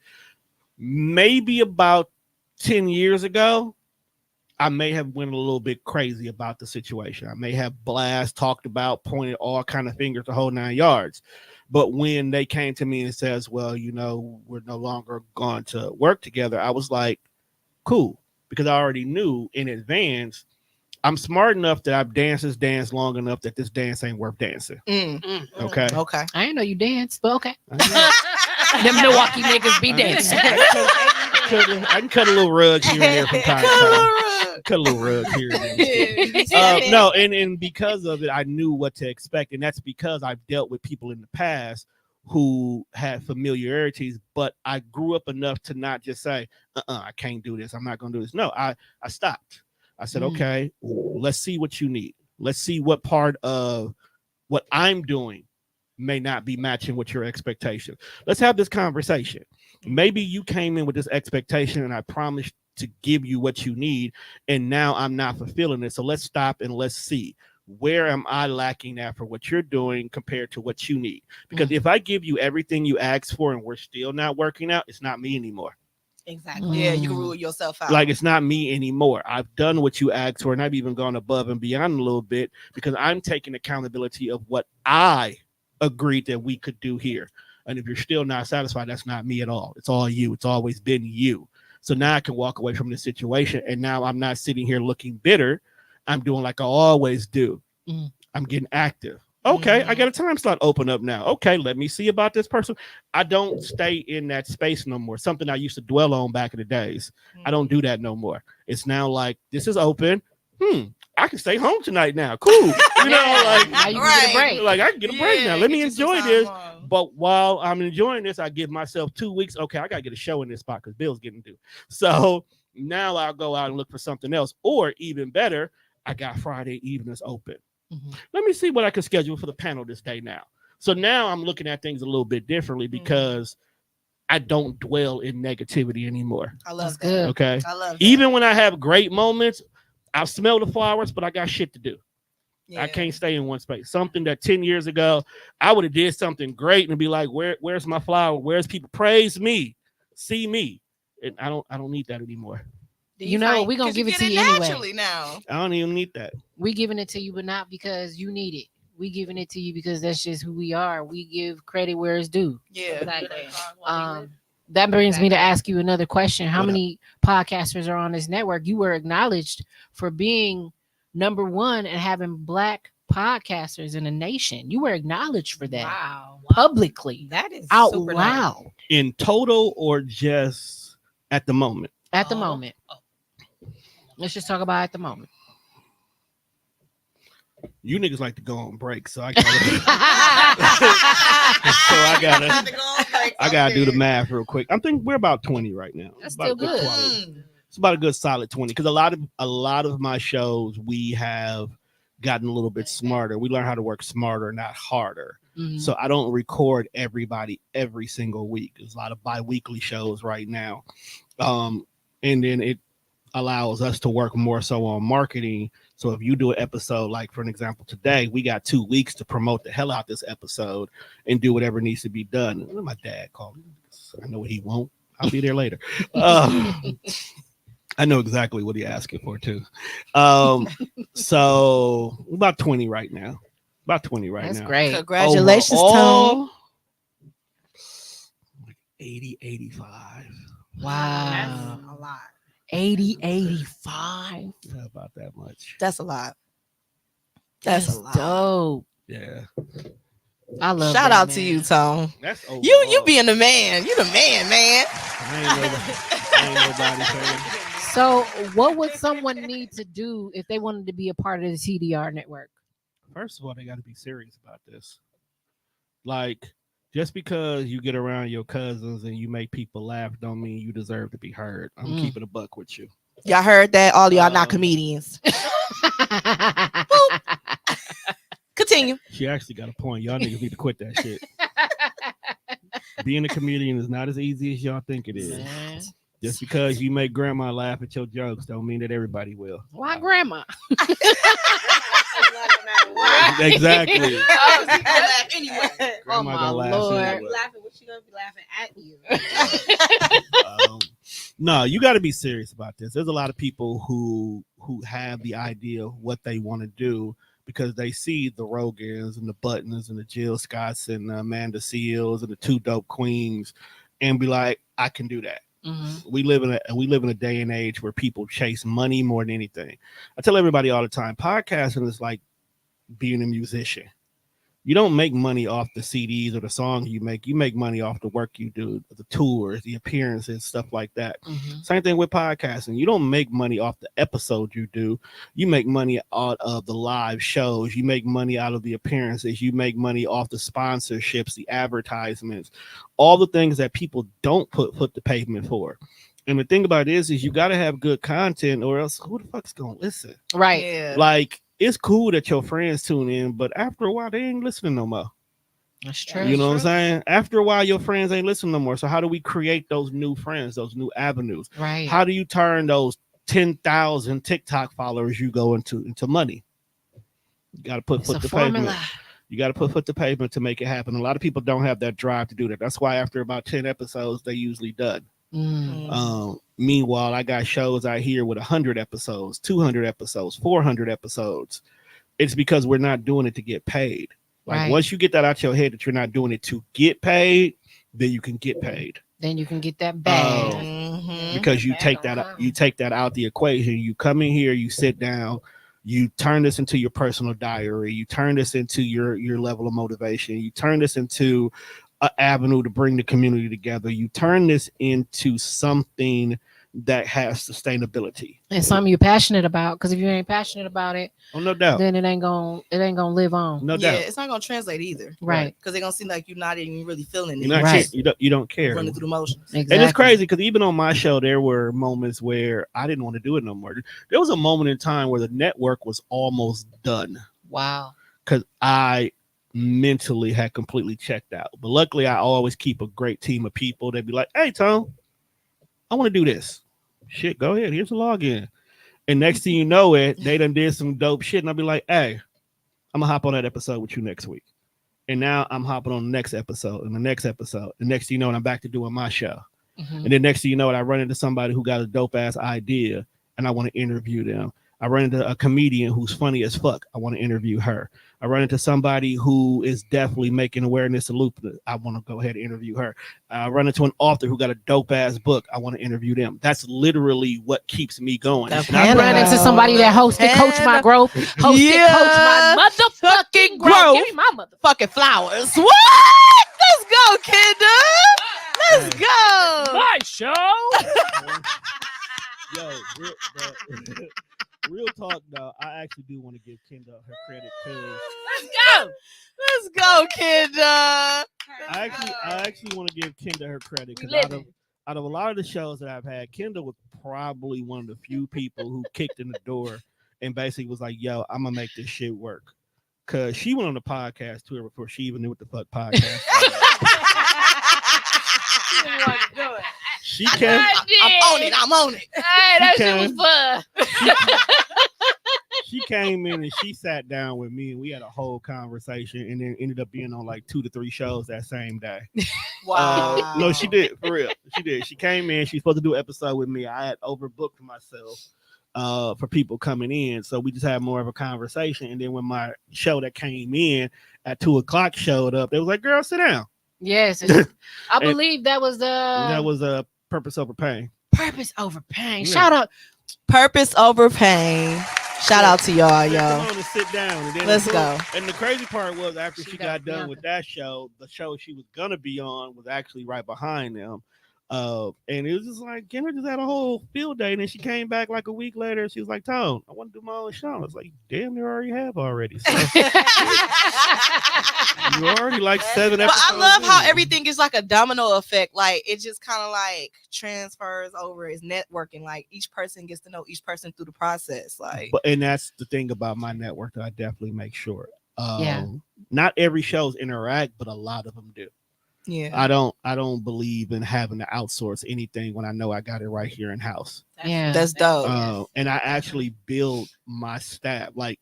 Maybe about 10 years ago, I may have went a little bit crazy about the situation. I may have talked about, pointed all kind of fingers the whole 9 yards. But when they came to me and says, well, we're no longer going to work together, I was like, cool. Because I already knew in advance, I'm smart enough that I've danced this dance long enough that this dance ain't worth dancing. Okay. Okay. I didn't know you danced, but okay. Them Milwaukee niggas be dancing. I can cut a little rug here and there from time to time. Cut a little rug here and there. No, and because of it, I knew what to expect. And that's because I've dealt with people in the past who had familiarities, but I grew up enough to not just say, I can't do this. I'm not going to do this. No, I stopped. I said, okay, let's see what you need. Let's see what part of what I'm doing may not be matching with your expectation. Let's have this conversation. Maybe you came in with this expectation and I promised to give you what you need, and now I'm not fulfilling it. So let's stop and let's see, where am I lacking at for what you're doing compared to what you need? Because if I give you everything you asked for and we're still not working out, it's not me anymore. Exactly. Yeah, you can rule yourself out. Like, it's not me anymore. I've done what you asked for, and I've even gone above and beyond a little bit because I'm taking accountability of what I agreed that we could do here. And if you're still not satisfied, that's not me at all. It's all you. It's always been you. So now I can walk away from this situation, and now I'm not sitting here looking bitter. I'm doing like I always do. I'm getting active. Okay, I got a time slot open up now. Okay, let me see about this person. I don't stay in that space no more. Something I used to dwell on back in the days. I don't do that no more. It's now like, this is open. I can stay home tonight now. Cool. Like, now you can get a break. Like, I can get a break now. Let me enjoy this. But while I'm enjoying this, I give myself 2 weeks. Okay, I got to get a show in this spot because Bill's getting due. So now I'll go out and look for something else. Or even better, I got Friday evenings open. Let me see what I can schedule for the panel this day now. So now I'm looking at things a little bit differently because I don't dwell in negativity anymore. I love that. Okay. I love that. Even when I have great moments, I smell the flowers, but I got shit to do. Yeah. I can't stay in one space. Something that 10 years ago, I would have did something great and be like, where's my flower? Where's people? Praise me. See me. And I don't need that anymore. We're going to give it to you anyway. Now. I don't even need that. We giving it to you, but not because you need it. We giving it to you because that's just who we are. We give credit where it's due. Yeah. Exactly. That brings me to ask you another question. How many podcasters are on this network? You were acknowledged for being number 1 and having Black podcasters in the nation. You were acknowledged for that. Wow. Publicly. That is out super loud. nice. In total or just at the moment? At the moment. Let's just talk about at the moment. You niggas like to go on break, so I gotta do the math real quick. I'm thinking we're about 20 right now. That's still good. It's about a good solid 20 because a lot of my shows we have gotten a little bit smarter. We learn how to work smarter, not harder. So I don't record everybody every single week. There's a lot of bi-weekly shows right now, and then it allows us to work more so on marketing. So if you do an episode, like for an example today, we got 2 weeks to promote the hell out this episode and do whatever needs to be done. My dad called me. I know what he won't. I'll be there later. I know exactly what he's asking for too. So about 20 right now. About 20 right now. That's great. Congratulations, Tom. 80, 85. Wow. That's a lot. 80, 85. How about that much? That's a lot. That's a lot. Dope. Yeah. I love Shout that, out man. to you, Tone. That's overall. You being the man. You the man, man. I ain't nobody fan. So, what would someone need to do if they wanted to be a part of the TDR network? First of all, they got to be serious about this. Like, just because you get around your cousins and you make people laugh, don't mean you deserve to be heard. I'm keeping a buck with you. Y'all heard that? All y'all not comedians. Continue. She actually got a point. Y'all niggas need to quit that shit. Being a comedian is not as easy as y'all think it is. Man. Just because you make grandma laugh at your jokes don't mean that everybody will. Why grandma? Exactly. Laugh anyway. Grandma my gonna laugh Lord. anyway. Laughing, what she gonna be laughing at you? No, you got to be serious about this. There's a lot of people who have the idea of what they want to do because they see the Rogans and the Buttons and the Jill Scotts and the Amanda Seals and the Two Dope Queens and be like, I can do that. Mm-hmm. We live in a day and age where people chase money more than anything. I tell everybody all the time, podcasting is like being a musician. You don't make money off the CDs or the songs you make. You make money off the work you do, the tours, the appearances, stuff like that. Mm-hmm. Same thing with podcasting. You don't make money off the episode you do. You make money out of the live shows. You make money out of the appearances. You make money off the sponsorships, the advertisements, all the things that people don't put the pavement for. And the thing about it is you got to have good content or else who the fuck's going to listen? Right. Yeah. Like, it's cool that your friends tune in, but after a while, they ain't listening no more. That's true. You know what I'm saying? After a while, your friends ain't listening no more. So how do we create those new friends, those new avenues? Right. How do you turn those 10,000 TikTok followers you go into money? You got to put foot to pavement. You got to put foot to pavement to make it happen. A lot of people don't have that drive to do that. That's why after about 10 episodes, they usually done. Meanwhile, I got shows out here with 100 episodes, 200 episodes, 400 episodes. It's because we're not doing it to get paid. Like once you get that out your head that you're not doing it to get paid, then you can get paid. Then you can get that bag. Because you take that out the equation. You come in here, you sit down, you turn this into your personal diary, you turn this into your level of motivation, you turn this into an avenue to bring the community together. You turn this into something that has sustainability and something you're passionate about. Because if you ain't passionate about it, no doubt, then it ain't gonna live on. No doubt, it's not gonna translate either, right? Because they're gonna seem like you're not even really feeling it. You're not right. You don't care. Running through the motions. Exactly. And it's crazy because even on my show, there were moments where I didn't want to do it no more. There was a moment in time where the network was almost done. Wow. Because I mentally had completely checked out. But luckily, I always keep a great team of people. They'd be like, hey, Tom, I want to do this. Shit, go ahead. Here's a login. And next thing you know it, they done did some dope shit. And I'll be like, hey, I'm going to hop on that episode with you next week. And now I'm hopping on the next episode and the next episode. And next thing you know, I'm back to doing my show. And then next thing you know, I run into somebody who got a dope ass idea and I want to interview them. I run into a comedian who's funny as fuck. I want to interview her. I run into somebody who is definitely making awareness of lupus. I want to go ahead and interview her. I run into an author who got a dope ass book. I want to interview them. That's literally what keeps me going. I run into somebody that hosted Coach My Growth. Coach My motherfucking growth. Give me my motherfucking flowers. What? Let's go, Kenda. Let's go. My show. Yo, real talk though, I actually do want to give Kenda her credit too. Let's go, Kenda. I actually want to give Kenda her credit because out of a lot of the shows that I've had, Kenda was probably one of the few people who kicked in the door and basically was like, yo, I'm gonna make this shit work. Cause she went on the podcast tour before she even knew what the fuck podcast was. She came. I'm on it. Hey, that shit was fun. She came in and she sat down with me and we had a whole conversation and then ended up being on like 2 to 3 shows that same day. Wow. No, she did, for real. She did. She came in. She was supposed to do an episode with me. I had overbooked myself for people coming in. So we just had more of a conversation. And then when my show that came in at 2:00 showed up, they was like, girl, sit down. Yes. I believe that was a Purpose Over Pain. Purpose Over Pain. Yeah. Shout out. Purpose Over Pain. Shout out to y'all, Come yo. on and sit down. And then Let's go. And the crazy part was after she got done Bianca. with that show, the show she was gonna be on was actually right behind them. And it was just like Kendra just had a whole field day, and then she came back like a week later. And she was like, "Tone, I want to do my own show." I was like, "Damn, you already have already." So, you already like 7 But episodes. I love how in. everything is like a domino effect. Like it just kind of like transfers over. It's networking. Like each person gets to know each person through the process. Like, And that's the thing about my network that I definitely make sure. Yeah. Not every shows interact, but a lot of them do. yeah, I don't believe in having to outsource anything when I know I got it right here in house. Yeah. that's dope. And I actually build my staff. Like,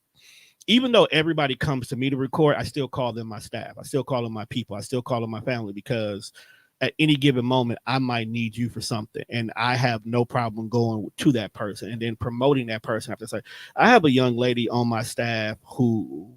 even though everybody comes to me to record, I still call them my staff. I still call them my people. I still call them my family, because at any given moment, I might need you for something. And I have no problem going to that person and then promoting that person. After say, I have a young lady on my staff who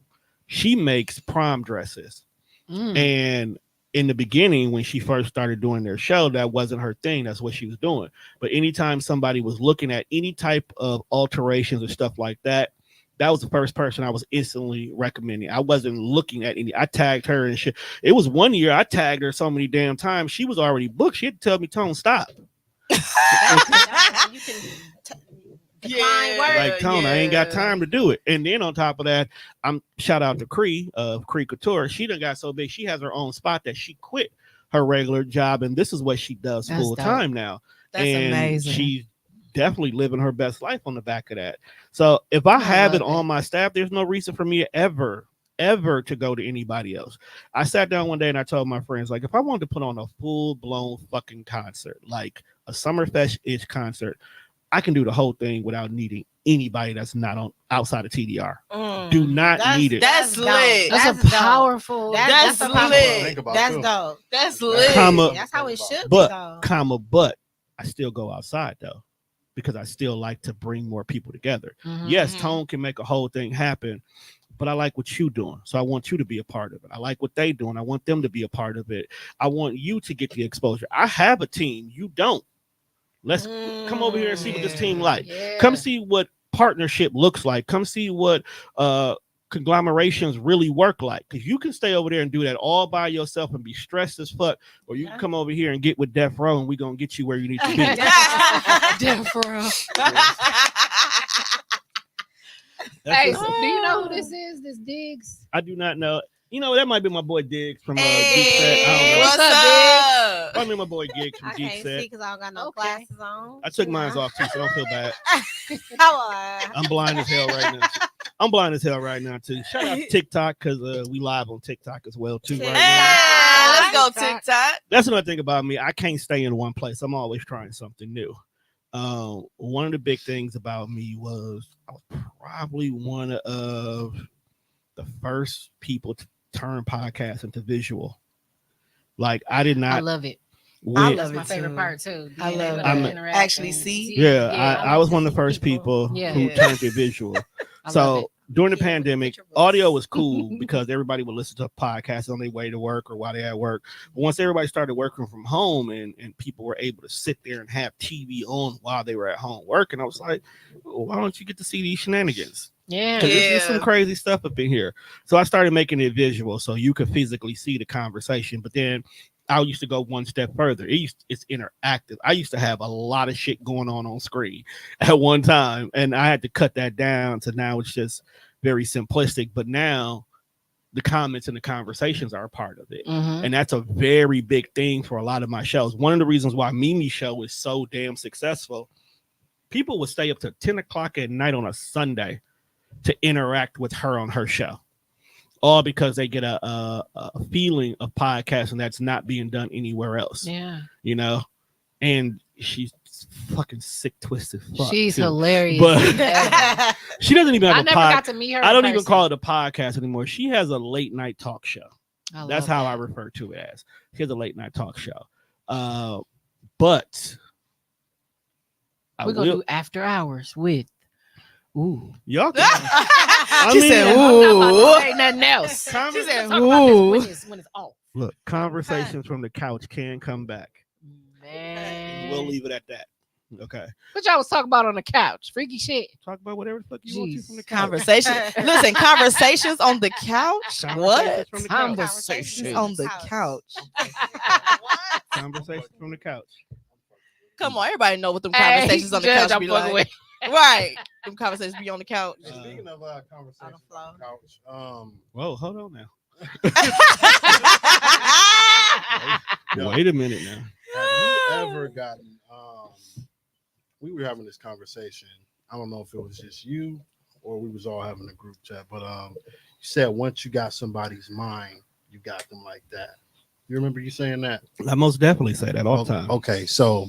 she makes prom dresses. And in the beginning, when she first started doing their show, that wasn't her thing. That's what she was doing. But anytime somebody was looking at any type of alterations or stuff like that, that was the first person I was instantly recommending. I wasn't looking at any. I tagged her and shit. It was one year I tagged her so many damn times. She was already booked. She had to tell me, "Tone, stop." You can decline words. Like, Tone, I ain't got time to do it. And then on top of that, I'm shout out to Cree of Cree Couture. She done got so big, she has her own spot that she quit her regular job, and this is what she does full time now. That's and amazing. She's definitely living her best life on the back of that. So if I have it on my staff, there's no reason for me ever to go to anybody else. I sat down one day and I told my friends, like, if I wanted to put on a full-blown fucking concert, like a Summerfest-ish concert, I can do the whole thing without needing anybody that's not on outside of TDR. Do not need it. That's lit. That's a powerful. That's lit. That's dope. That's lit. That's how it should be, though. But I still go outside though, because I still like to bring more people together. Yes, Tone can make a whole thing happen, but I like what you doing. So I want you to be a part of it. I like what they doing. I want them to be a part of it. I want you to get the exposure. I have a team. You don't. Let's come over here and see what this team like. Yeah. Come see what partnership looks like. Come see what conglomerations really work like. Because you can stay over there and do that all by yourself and be stressed as fuck. Or you can come over here and get with Death Row and we're going to get you where you need to be. Death Row. Hey, so do you know who this is? This Diggs? I do not know. You know, that might be my boy Diggs from Geek Hey, Set. I don't know. what's up, Might be my boy Diggs from I Geek can't Set. see because I don't got no Okay. glasses on. I took mine off too, so don't feel bad. How are I'm blind as hell right now. I'm blind as hell right now too. Shout out to TikTok, because we live on TikTok as well too right now. Hey, let's go TikTok. That's another thing about me. I can't stay in one place. I'm always trying something new. One of the big things about me was I was probably one of the first people to turn podcasts into visual. Like, I did not. I love it. I That's love my it favorite too. part too. I love Being able it. to interact Actually and see. Yeah, I I was like one to of the first see people who Yeah. turned it visual. I love So it. during the Yeah, with pandemic, picture books. audio was cool because everybody would listen to podcasts on their way to work or while they at work. But once everybody started working from home and people were able to sit there and have TV on while they were at home working, I was like, oh, why don't you get to see these shenanigans? Yeah. Because there's some Yeah. crazy stuff up in here. So I started making it visual so you could physically see the conversation. But then I used to go one step further. It's interactive. I used to have a lot of shit going on screen at one time, and I had to cut that down to now it's just very simplistic. But now the comments and the conversations are a part of it. And that's a very big thing for a lot of my shows. One of the reasons why Mimi's show is so damn successful, people would stay up to 10 o'clock at night on a Sunday to interact with her on her show, all because they get a feeling of podcasting that's not being done anywhere else. Yeah. You know, and she's fucking sick, twisted. Fuck She's too. hilarious. But she doesn't even I have a never got to meet her. I don't in even person. call it a podcast anymore. She has a late night talk show. I That's love how I that. refer to it as. She has a late night talk show. But I We're gonna will- do after hours with. Ooh. y'all. Can, She said, I'm not about "Ooh." to say nothing else. Conver- Let's talk about this when it's off. Look, conversations from the couch can come back. Man. We'll leave it at that. Okay. What y'all was talking about on the couch? Freaky shit. Talk about whatever the fuck you want to from the couch. Conversation. Listen, conversations on the couch. What? From the couch. Conversations on the couch. Conversations from the couch. Come on, everybody know what them conversations on the couch be like. Right. Them conversations be on the couch. Speaking of conversations on the couch, whoa, hold on now. Wait a minute now. Have you ever gotten we were having this conversation. I don't know if it was just you or we was all having a group chat, but you said once you got somebody's mind, you got them like that. You remember you saying that? I most definitely say that all the time. Okay, so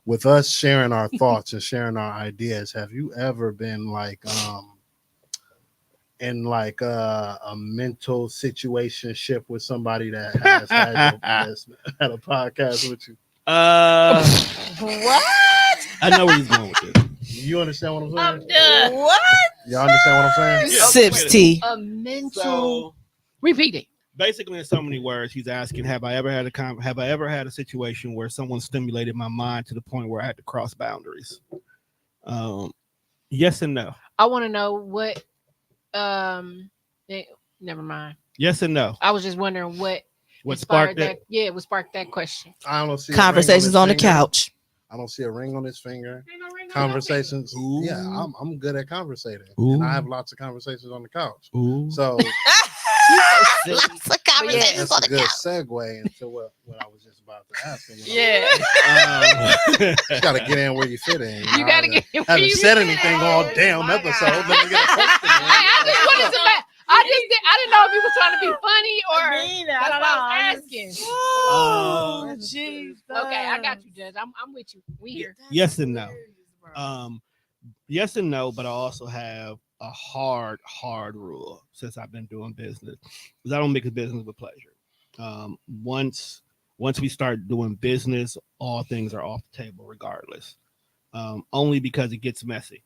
with us sharing our thoughts and sharing our ideas, have you ever been like in like a mental situationship with somebody that has had a podcast with you? What? I know where he's going with this. You understand what I'm saying? I'm done. What? Y'all understand what I'm saying? Yeah. Sips tea. A mental. So Repeat it. basically, in so many words, he's asking, have I ever had a situation where someone stimulated my mind to the point where I had to cross boundaries? Yes and no. I want to know what. Never mind. Yes and no. I was just wondering what sparked that? Yeah, what sparked that question. I don't see Conversations on the couch. I don't see a ring on his finger. Ain't no ring on Conversations. Ooh. Yeah, I'm good at conversating. Ooh. And I have lots of conversations on the couch. Ooh. So Lots of conversations that's on a the good couch. segue into what I was just about to ask him. Yeah. You gotta get in where you fit in. You gotta get where Haven't you said fit anything in. all damn episode. Let me get a question in. I just wanted to. I didn't know if you were trying to be funny or that's what I was asking. Oh, jeez. Okay, I got you, Judge. I'm with you. We here. Yes and no. Yes and no, but I also have a hard rule since I've been doing business, because I don't mix business with pleasure. Once we start doing business, all things are off the table regardless. Only because it gets messy.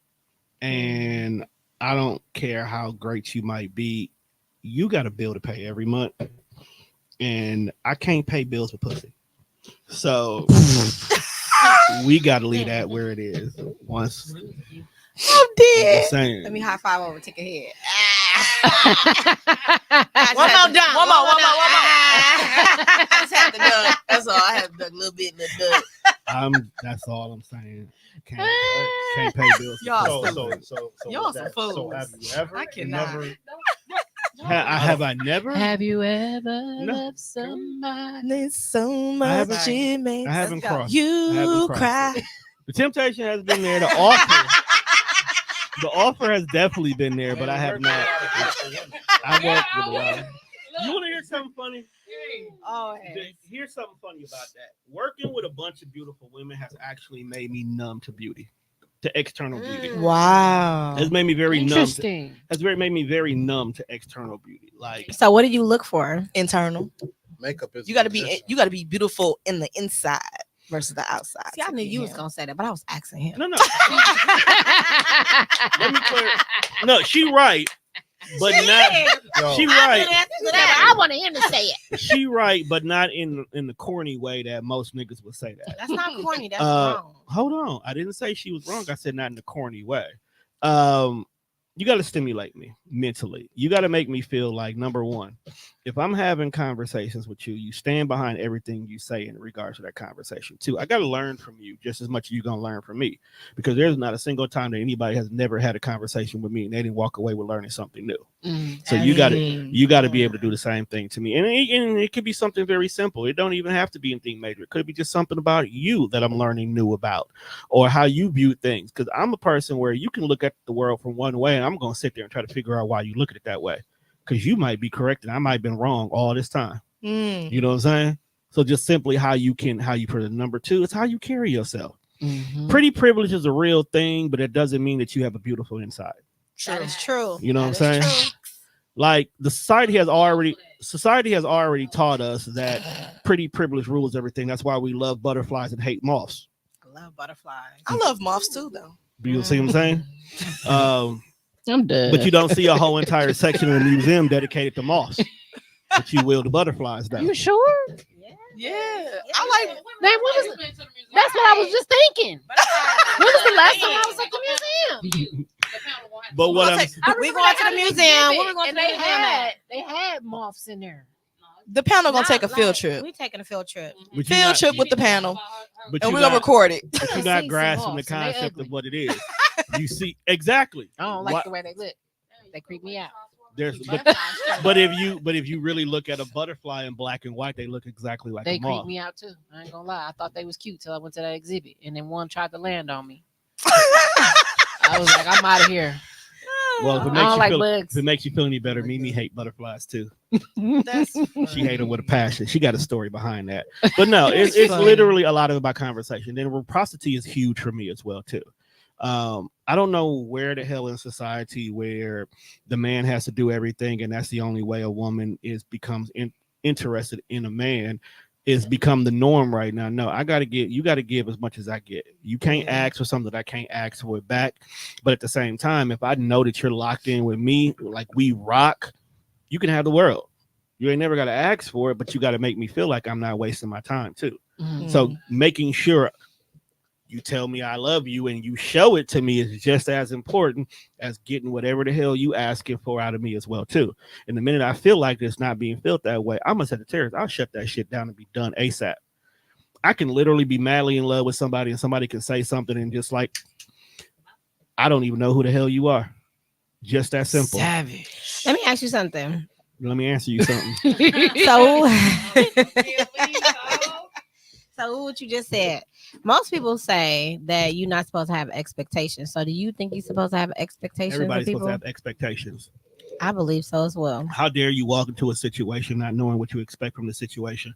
And I don't care how great you might be, you got a bill to pay every month. And I can't pay bills with pussy. So we got to leave that where it is. Once I'm dead. saying. Let me high five over, take a head. One more down. One more. I just had to duck. That's all. I had to duck a little bit, little duck. That's all I'm saying. Can't pay bills. with Y'all pussy. So Y'all with some that, fools. So have you ever? I cannot. Never, Have I never? Have you ever No. loved somebody? There's so I much haven't- it makes I haven't crossed. I haven't you crossed cry. it. The temptation has been there. The offer has definitely been there, but I have not. I worked with a lot. You want to hear something funny? Oh, Here's something funny about that. Working with a bunch of beautiful women has actually made me numb to beauty, to external beauty. wow. It's made me very numb. Interesting. Made me very numb to external beauty. Like, So, what do you look for? Internal. makeup is. You gotta be beautiful in the inside versus the outside. See, I knew you was gonna say that, but I was asking him. no. Let me clear. No, she right, but not. Yo, She right. I want him to say it. She right, but not in the corny way that most niggas would say that. That's not corny. That's Uh, wrong. Hold on, I didn't say she was wrong. I said not in the corny way. You got to stimulate me mentally. You got to make me feel like, number one, if I'm having conversations with you, you stand behind everything you say in regards to that conversation. Two, I got to learn from you just as much as you're going to learn from me, because there's not a single time that anybody has never had a conversation with me and they didn't walk away with learning something new. So you got to be able to do the same thing to me. And it could be something very simple. It don't even have to be anything major. It could be just something about you that I'm learning new about, or how you view things. Because I'm a person where you can look at the world from one way and I'm going to sit there and try to figure out why you look at it that way. Because you might be correct and I might have been wrong all this time. You know what I'm saying? So just simply how you put it. Number two, it's how you carry yourself. Pretty privilege is a real thing, but it doesn't mean that you have a beautiful inside. That is true. You know what I'm saying? Like the society has already taught us that pretty privilege rules everything. That's why we love butterflies and hate moths. I love butterflies. I love moths too, though. You see what I'm saying? I'm dead. But you don't see a whole entire section of the museum dedicated to moths. But you will to butterflies, though. You sure? Yeah, I like. Man, that's what I was just thinking. When was the last time I was at the museum? But what we going to the museum. What we going to the museum? They had moths in there. The panel gonna take a field trip. We taking a field trip. Field trip with the panel, but and we're gonna record it. But you're not grasping the concept of what it is. You see exactly. I don't like the way they look. They creep me out. But if you really look at a butterfly in black and white, they look exactly like they a moth. creep me out too. I ain't gonna lie. I thought they was cute till I went to that exhibit, and then one tried to land on me. I was like, I'm out of here. Well, if it makes you feel any better, Mimi hate butterflies too. She hate them with a passion. She got a story behind that. But no, it's literally a lot of about conversation. Then reciprocity is huge for me as well too. I don't know where the hell in society where the man has to do everything, and that's the only way a woman becomes interested in a man. Is become the norm right now. No, you got to give as much as I get. You can't ask for something that I can't ask for it back. But at the same time, if I know that you're locked in with me, like we rock, you can have the world. You ain't never got to ask for it, but you got to make me feel like I'm not wasting my time too. Mm-hmm. So making sure you tell me I love you and you show it to me is just as important as getting whatever the hell you asking for out of me as well too. And the minute I feel like it's not being felt that way, I'm a Sagittarius. I'll shut that shit down and be done ASAP. I can literally be madly in love with somebody and somebody can say something and just like, I don't even know who the hell you are. Just that simple. Savage. Let me ask you something. Let me answer you something. So what you just said, most people say that you're not supposed to have expectations. So do you think you're supposed to have expectations? Everybody's supposed to have expectations. I believe so as well. How dare you walk into a situation not knowing what you expect from the situation?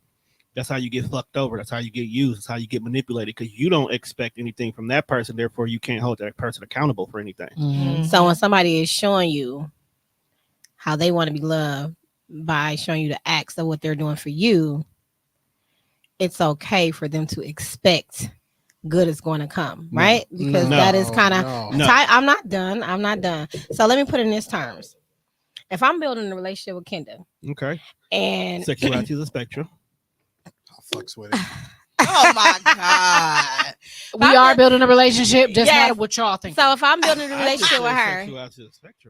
That's how you get fucked over. That's how you get used. That's how you get manipulated because you don't expect anything from that person. Therefore, you can't hold that person accountable for anything. Mm-hmm. So when somebody is showing you how they want to be loved by showing you the acts of what they're doing for you, it's okay for them to expect good is going to come, right? Because that is kind of I'm not done. So let me put it in these terms. If I'm building a relationship with Kenda, okay, and sexuality is a spectrum, I'll fucks with it. Oh my God. We are building a relationship, just matter what y'all think. So if I'm building a relationship with her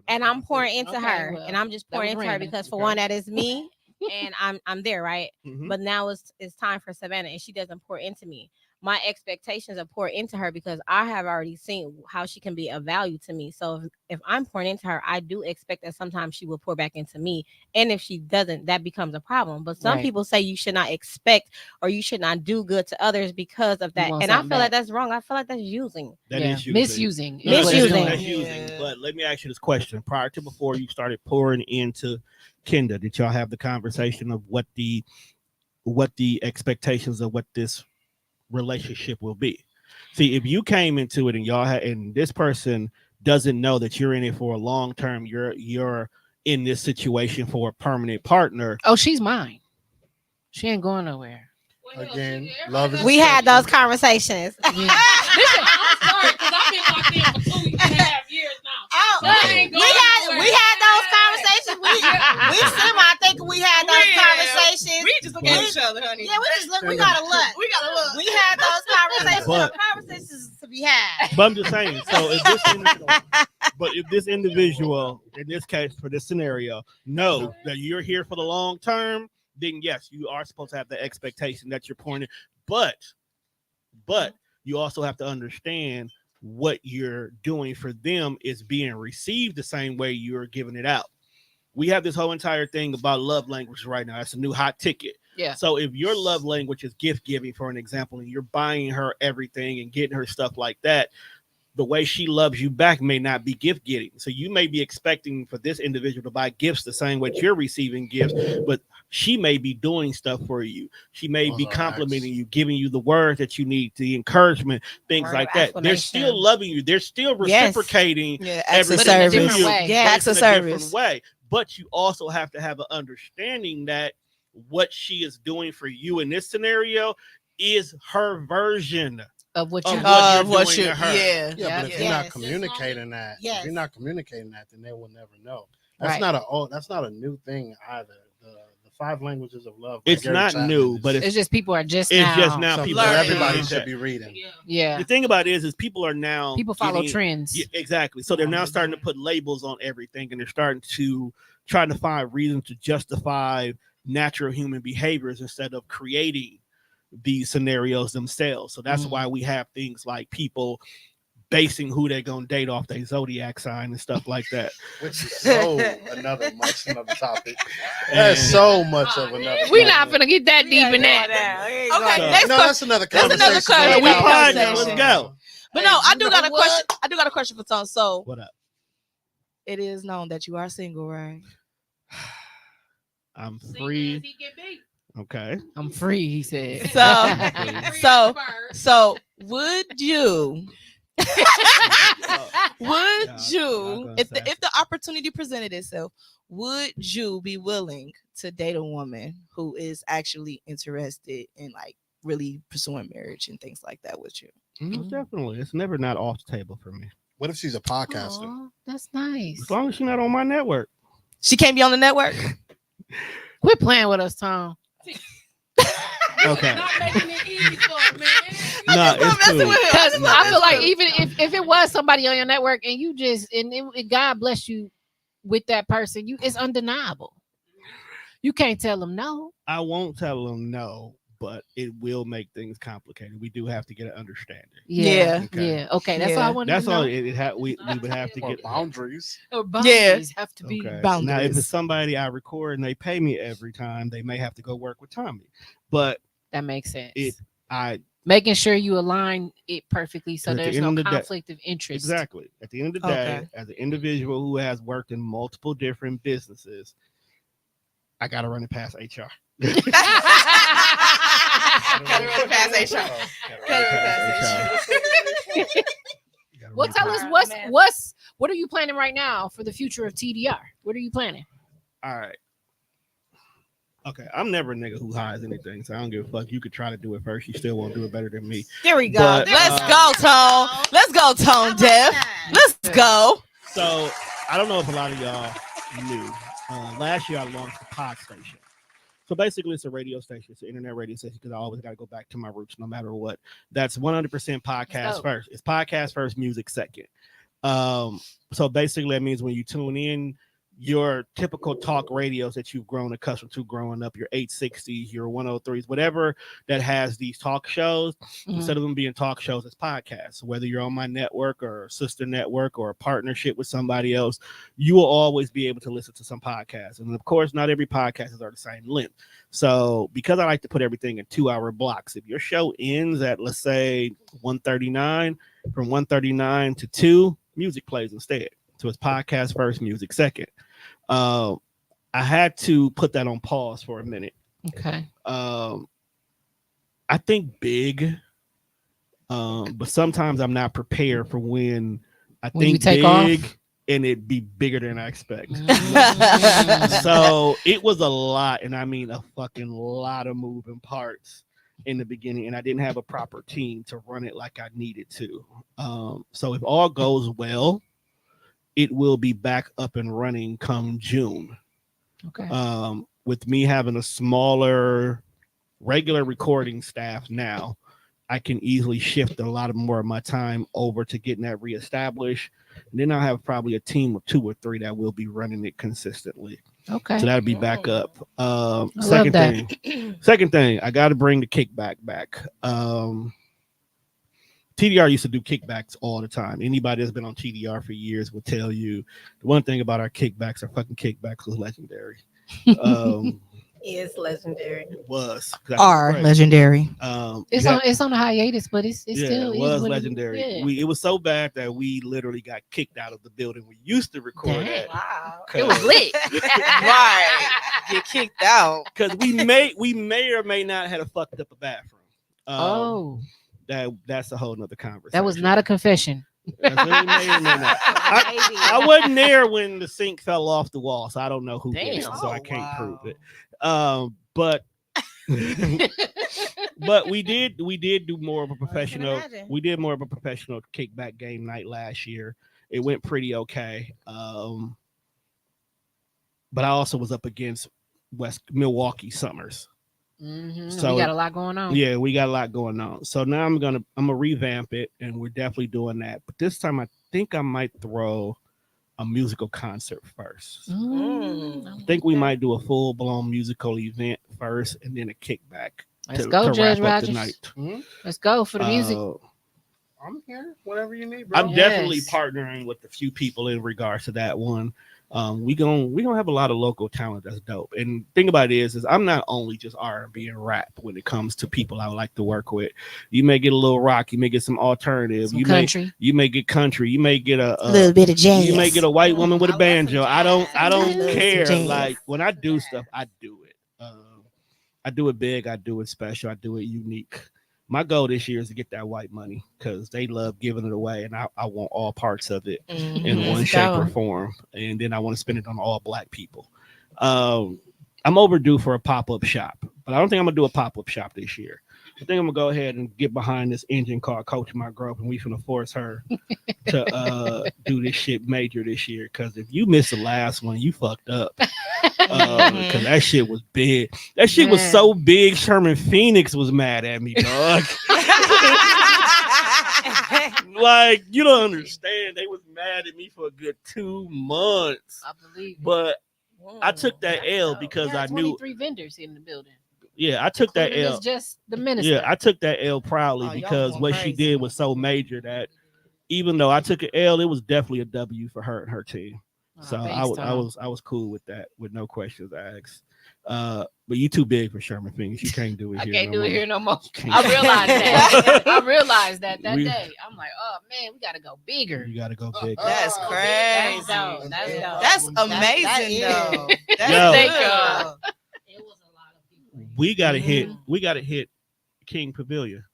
and I'm pouring into her and I'm just pouring into her because for one, that is me and I'm there, right? Mm-hmm. But now it's time for Savannah and she doesn't pour into me. My expectations are pour into her because I have already seen how she can be of value to me. So if I'm pouring into her, I do expect that sometimes she will pour back into me. And if she doesn't, that becomes a problem. But some people say you should not expect or you should not do good to others because of that. And I feel like that's wrong. I feel like that's using. That is misusing. That's using. But let me ask you this question. Prior to before you started pouring into Kenda, did y'all have the conversation of what the expectations of what this relationship will be? See, if you came into it and y'all had, and this person doesn't know that you're in it for a long term, you're in this situation for a permanent partner. Oh, she's mine. She ain't going nowhere. Again, love is. We had those conversations. Listen, I'm sorry because I've been locked in for 2.5 years now. We had those conversations. I think we had those conversations. We just look at each other, honey. Yeah, we just look. We gotta look. We had those conversations. Conversations to be had. But I'm just saying. So if this individual, in this case, for this scenario, know that you're here for the long term, then yes, you are supposed to have the expectation that you're pouring in. But you also have to understand what you're doing for them is being received the same way you're giving it out. We have this whole entire thing about love language right now. That's a new hot ticket. Yeah. So if your love language is gift giving, for an example, and you're buying her everything and getting her stuff like that, the way she loves you back may not be gift giving. So you may be expecting for this individual to buy gifts the same way you're receiving gifts, but she may be doing stuff for you. She may be complimenting you, giving you the words that you need, the encouragement, things like that. They're still loving you. They're still reciprocating everything to you. Acts of service. Different way. But you also have to have an understanding that what she is doing for you in this scenario is her version of what you're doing to her. But if you're not communicating that, if you're not communicating that, then they will never know. That's not a new thing either. The Five Languages of Love. It's not new, but it's just people are just it's now. just now something people that are everybody reading should that. be reading. Yeah. The thing about it is people are now People follow getting- trends. Yeah, exactly. So they're now starting to put labels on everything, and they're starting to try to find reasons to justify natural human behaviors instead of creating these scenarios themselves. So that's why we have things like people basing who they're gonna date off their zodiac sign and stuff like that. Which is so another topic. That's so much of another. We're topic. not gonna get that deep in that. Okay, So- next No, question. that's another That's conversation. another question. We Conversation. partners. Let's go. But no, I do got a question. I do got a question for Tone. So What up? it is known that you are single, right? I'm free. Okay. I'm free, he said. So would you would Y'all you gonna if say. the opportunity presented itself, would you be willing to date a woman who is actually interested in like really pursuing marriage and things like that with you? Most definitely. It's never not off the table for me. What if she's a podcaster? Aw, that's nice. As long as she's not on my network. She can't be on the network. Quit playing with us, Tom. Okay. Not making it easy for him, man. No, it's messing cool. with him. Because It's I feel like cool. even if it was somebody on your network and you just and God bless you with that person, it's undeniable. You can't tell them no. I won't tell them no, but it will make things complicated. We do have to get an understanding. Yeah. Okay. Yeah. Okay. That's all Yeah. I wanted That's to know. all. We would have to Or get boundaries. Or boundaries have to be. Okay. Now, if boundaries. it's somebody I record and they pay me every time, they may have to go work with Tommy. But That makes sense. I Making sure you align it perfectly so At the there's end no of the day- conflict of interest. exactly at the end of the day, Okay. as an individual who has worked in multiple different businesses, I gotta run it past HR. Gotta run it past HR. Gotta run it past Well, tell us what are you planning right now for the future of TDR? What are you planning? All right. Okay, I'm never a nigga who hides anything, so I don't give a fuck. You could try to do it first. You still won't do it better than me. There we go. But, Let's go, Tone. Let's go, Tone Def. Let's go. So I don't know if a lot of y'all knew. Last year I launched the Pod Station. So basically, it's a radio station. It's an internet radio station because I always got to go back to my roots no matter what. That's 100% podcast first. It's podcast first, music second. So basically, that means when you tune in, your typical talk radios that you've grown accustomed to growing up, your 860s, your 103s, whatever that has these talk shows, instead of them being talk shows, it's podcasts. Whether you're on my network or sister network or a partnership with somebody else, you will always be able to listen to some podcasts. And of course, not every podcast are the same length. So because I like to put everything in 2-hour blocks, if your show ends at, let's say, 1:39, from 1:39 to 2, music plays instead. So it's podcast first, music second. I had to put that on pause for a minute. Okay. I think big, but sometimes I'm not prepared for when I When you think take big off? and it be bigger than I expect. Mm. So it was a lot, and I mean a fucking lot of moving parts in the beginning, and I didn't have a proper team to run it like I needed to. So if all goes well, it will be back up and running come June. Okay. With me having a smaller regular recording staff now, I can easily shift a lot more of my time over to getting that reestablished. And then I'll have probably a team of 2 or 3 that will be running it consistently. Okay. So that'll be back up. love that. Second thing, I got to bring the kickback back. TDR used to do kickbacks all the time. Anybody that's been on TDR for years will tell you the one thing about our kickbacks was legendary. Is legendary. It was legendary. It's on a hiatus, but it's still it was is what legendary. It was so bad that we literally got kicked out of the building we used to record Dang. at. Wow. It was lit. Right. Get kicked out. Because we may or may not have fucked up a bathroom. That's a whole nother conversation. That was not a confession. That's what we may or may not. I wasn't there when the sink fell off the wall, so I don't know who did it, Damn. so I can't prove it. But but we did do more of a professional. imagine. We did more of a professional kickback game night last year. It went pretty okay. But I also was up against West Milwaukee summers. Mm-hmm. So we got a lot going on. Yeah, we got a lot going on. So now I'm gonna revamp it, and we're definitely doing that. But this time, I think I might throw a musical concert first. I think we might do a full blown musical event first, and then a kickback. Let's go, Judge Rogers. Mm-hmm. Let's go for the music. I'm here. Whatever you need, bro. I'm definitely partnering with a few people in regards to that one. We gonna have a lot of local talent that's dope. And thing about it is I'm not only just R&B and rap when it comes to people I would like to work with. You may get a little rock, you may get some alternative, some country. You may get country, you may get a little bit of jazz. You may get a white woman with a banjo. I don't care. Jazz. Like when I do stuff, I do it. I do it big, I do it special, I do it unique. My goal this year is to get that white money because they love giving it away, and I want all parts of it in one shape or form. And then I want to spend it on all Black people. I'm overdue for a pop-up shop, but I don't think I'm gonna do a pop-up shop this year. I think I'm gonna go ahead and get behind this engine called Coach My Growth, and we finna force her to do this shit major this year. Because if you missed the last one, you fucked up. Because that shit was big. That shit was so big. Sherman Phoenix was mad at me, dog. Like you don't understand. They was mad at me for a good 2 months. I believe. But I took that L because I knew 23 vendors in the building. Yeah, I took that L. It's just the minister. Yeah, I took that L proudly because what she did was so major that even though I took an L, it was definitely a W for her and her team. So I was cool with that, with no questions asked. But you too big for Sherman Phoenix. You can't do it here. I can't do it here no more. I realized that. I realized that day. I'm like, oh man, we gotta go bigger. You gotta go big. That's crazy. That's dope. That's amazing though. Thank God. We gotta hit. We gotta hit King Pavilion.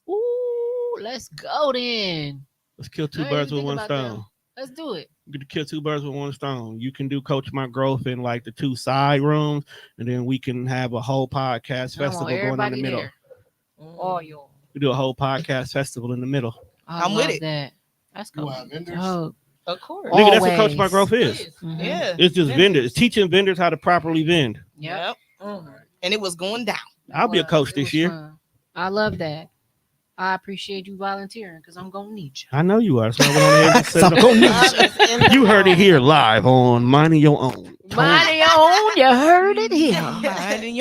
Ooh, let's go then. Let's kill two birds with one stone. Let's do it. We're gonna kill two birds with one stone. You can do Coach My Growth in like the 2 side rooms, and then we can have a whole podcast festival going on in the middle. Oh, yo. We do a whole podcast festival in the middle. I'm with it. That. That's cool. Oh, of course. Nigga, that's what Coach My Growth is. Mm-hmm. Yeah. It's just vendors. It's teaching vendors how to properly vend. Yep. And it was going down. I'll be a coach this year. Fun. I love that. I appreciate you volunteering because I'm gonna need you. I know you are. So I'm gonna need you. You heard it here live on Minding Your Own. Minding Your Own. You heard it here.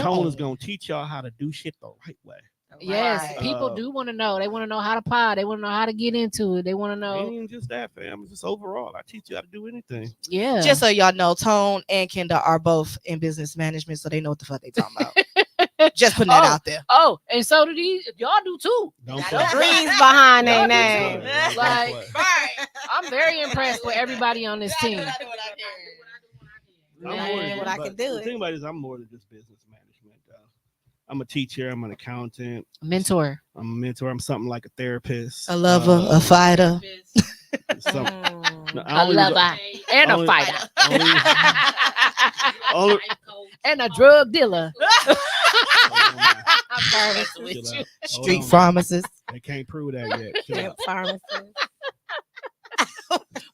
Tone is gonna teach y'all how to do shit the right way. Yes, people do want to know. They want to know how to pod. They want to know how to get into it. They want to know. Ain't even just that, fam. Just overall, I teach you how to do anything. Yeah. Just so y'all know, Tone and Kenda are both in business management, so they know what the fuck they talking about. Just putting that out there. Oh, and so do these. Y'all do too. Don't dreams behind their name. Like, I'm very impressed with everybody on this team. Man, what I can do. The thing about it is, I'm more than just business management. I'm a teacher. I'm an accountant. Mentor. I'm a mentor. I'm something like a therapist. A lover, a fighter. A lover and a fighter. And a drug dealer. Street pharmacist. They can't prove that yet. Pharmacist.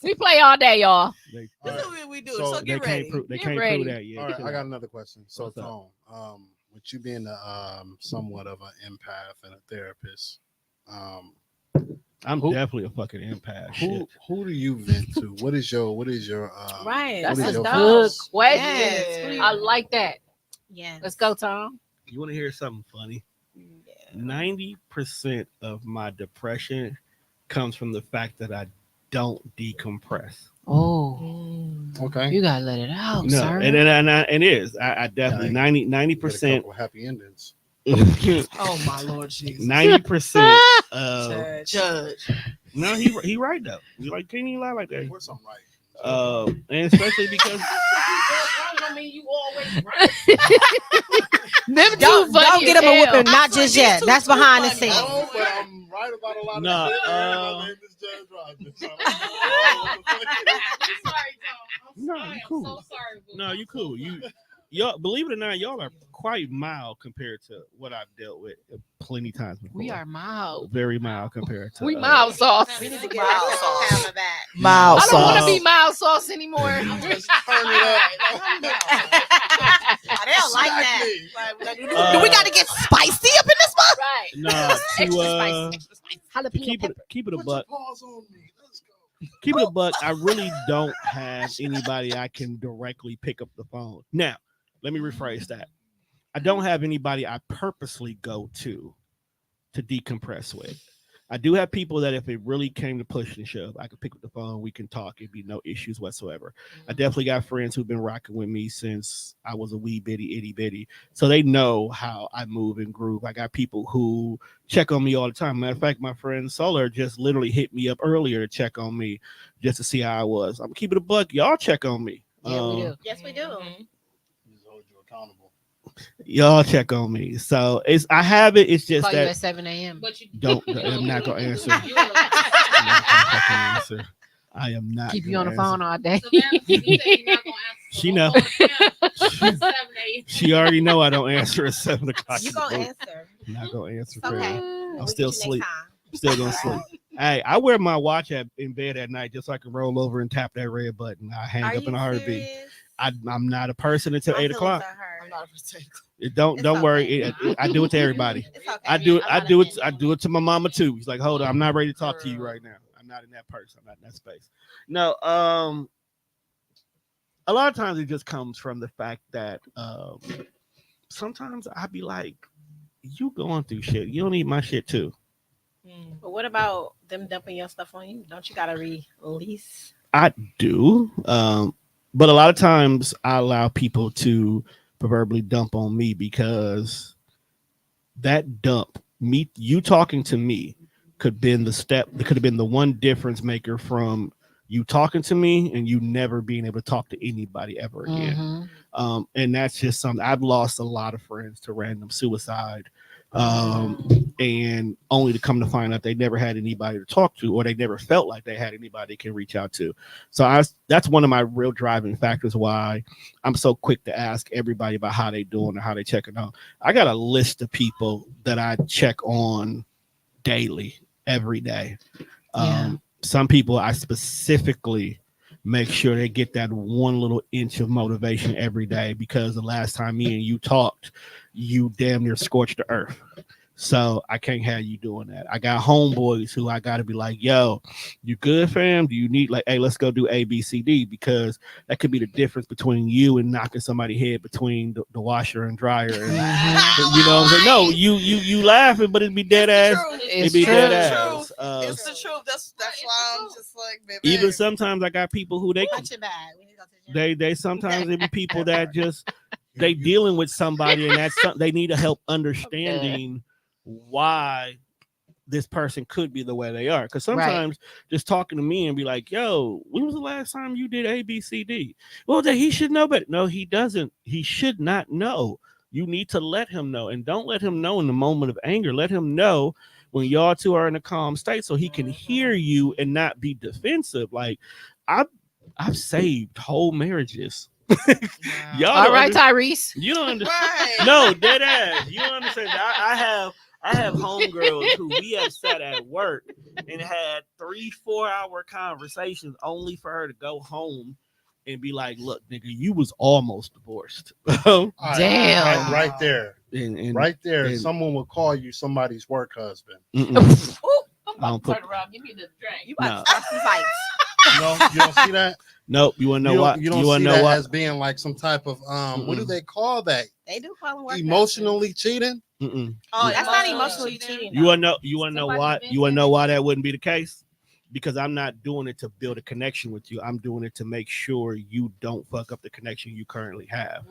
We play all day, y'all. That's what we do. So get ready. They can't prove that yet. All right, I got another question. So, Tone, with you being somewhat of an empath and a therapist, I'm definitely a fucking empath. Who do you vent to? What is your right? That's a good question. Yes. I like that. Yeah. Let's go, Tom. You want to hear something funny? 90% of my depression comes from the fact that I don't decompress. Oh, okay. You gotta let it out, no, sir. And it is. I definitely 90%. Happy endings. Oh my Lord Jesus. 90%. Judge. No, he right though. You like can't even lie like that. What's something right? And especially because I mean, you always right. Don't get him a whooping, not just yet. That's behind the scenes. Oh, but I'm right about a lot of my name is Judge Rogers. Sorry, Tom. No, you cool. So sorry, no, you cool. Y'all, believe it or not, y'all are quite mild compared to what I've dealt with plenty times before. We are mild. Very mild compared to. We mild sauce. We need to get mild sauce. Mild I sauce. don't want to be mild sauce anymore. Just turn it up. They don't like that. Do we got to get spicy up in this month? Right. Nah, Extra spicy. to Jalapeno pepper. keep it a Put buck. your paws on me. Let's go. Keep it a buck. I really don't have anybody I can directly pick up the phone. Now, let me rephrase that. I don't have anybody I purposely go to decompress with. I do have people that if it really came to push and shove, I could pick up the phone, we can talk, it'd be no issues whatsoever. I definitely got friends who've been rocking with me since I was a wee bitty itty bitty. So they know how I move and groove. I got people who check on me all the time. Matter of fact, my friend Solar just literally hit me up earlier to check on me just to see how I was. I'm keeping it a buck. Y'all check on me. Yeah, we do. Yes, we do. Just hold you accountable. Y'all check on me. So I have it. It's just Call you that at 7 a.m. But you I'm not gonna answer. You I'm not gonna fucking answer. I am not. Keep you gonna on the answer. phone all day. Savannah, you said you're not gonna answer. She know. She already know I don't answer at 7 o'clock. You gonna answer? I'm not gonna answer. It's okay. I'm We'll still get you next asleep. time. I'm still gonna sleep. Hey, I wear my watch in bed at night just so I can roll over and tap that red button. I hang Are up in you a heartbeat. serious? I'm not a person until My 8 feelings o'clock. are hurt. I'm not a potato. Don't It's worry. okay. I do it to everybody. It's okay. I do it. I'm I not do it. offended. I do it to my mama too. She's like, hold on, I'm not ready to talk to you right now. I'm not in that person. I'm not in that space. No. A lot of times it just comes from the fact that sometimes I be like, you going through shit. You don't need my shit too. But what about them dumping your stuff on you? Don't you gotta release? I do. But a lot of times I allow people to proverbially dump on me because that dump, you talking to me could have been the one difference maker from you talking to me and you never being able to talk to anybody ever again. Mhm. And that's just something. I've lost a lot of friends to random suicide. And only to come to find out they never had anybody to talk to, or they never felt like they had anybody they can reach out to. So that's one of my real driving factors why I'm so quick to ask everybody about how they doing or how they checking out. I got a list of people that I check on daily, every day. Yeah. Some people I specifically make sure they get that one little inch of motivation every day because the last time me and you talked, you damn near scorched the earth. So I can't have you doing that. I got homeboys who I got to be like, yo, you good, fam? Do you need hey, let's go do A, B, C, D? Because that could be the difference between you and knocking somebody's head between the washer and dryer. And, you know what I'm saying? No, you laughing, but it'd be dead ass. It'd be dead ass. It's the truth. That's why I'm just like, baby. Even sometimes I got people who Punch it back. We need to go to the gym. they sometimes it be people that just they dealing with somebody and that's they need a help understanding why this person could be the way they are. Because sometimes just talking to me and be like, yo, when was the last time you did A, B, C, D? Well, he should know, but no, he doesn't. He should not know. You need to let him know, and don't let him know in the moment of anger. Let him know when y'all two are in a calm state so he can hear you and not be defensive. Like I've saved whole marriages. Y'all All right, Tyrese. You don't understand. Right. No, dead ass. You don't understand. I have homegirls who we have sat at work and had 3-4 hour conversations only for her to go home and be like, look, nigga, you was almost divorced. Damn. Right there. Right there. And someone will call you somebody's work husband. I I'm don't about to put- turn around. Give me the drink. You about to start some fights. You don't see that? Nope. You want to know what? You don't You want see to know that what? as being like some type of what do they call that? They do call them work Emotionally cheating? Mm-mm. Oh, that's not emotionally cheating. You want to know why? You want to know why that wouldn't be the case? Because I'm not doing it to build a connection with you. I'm doing it to make sure you don't fuck up the connection you currently have.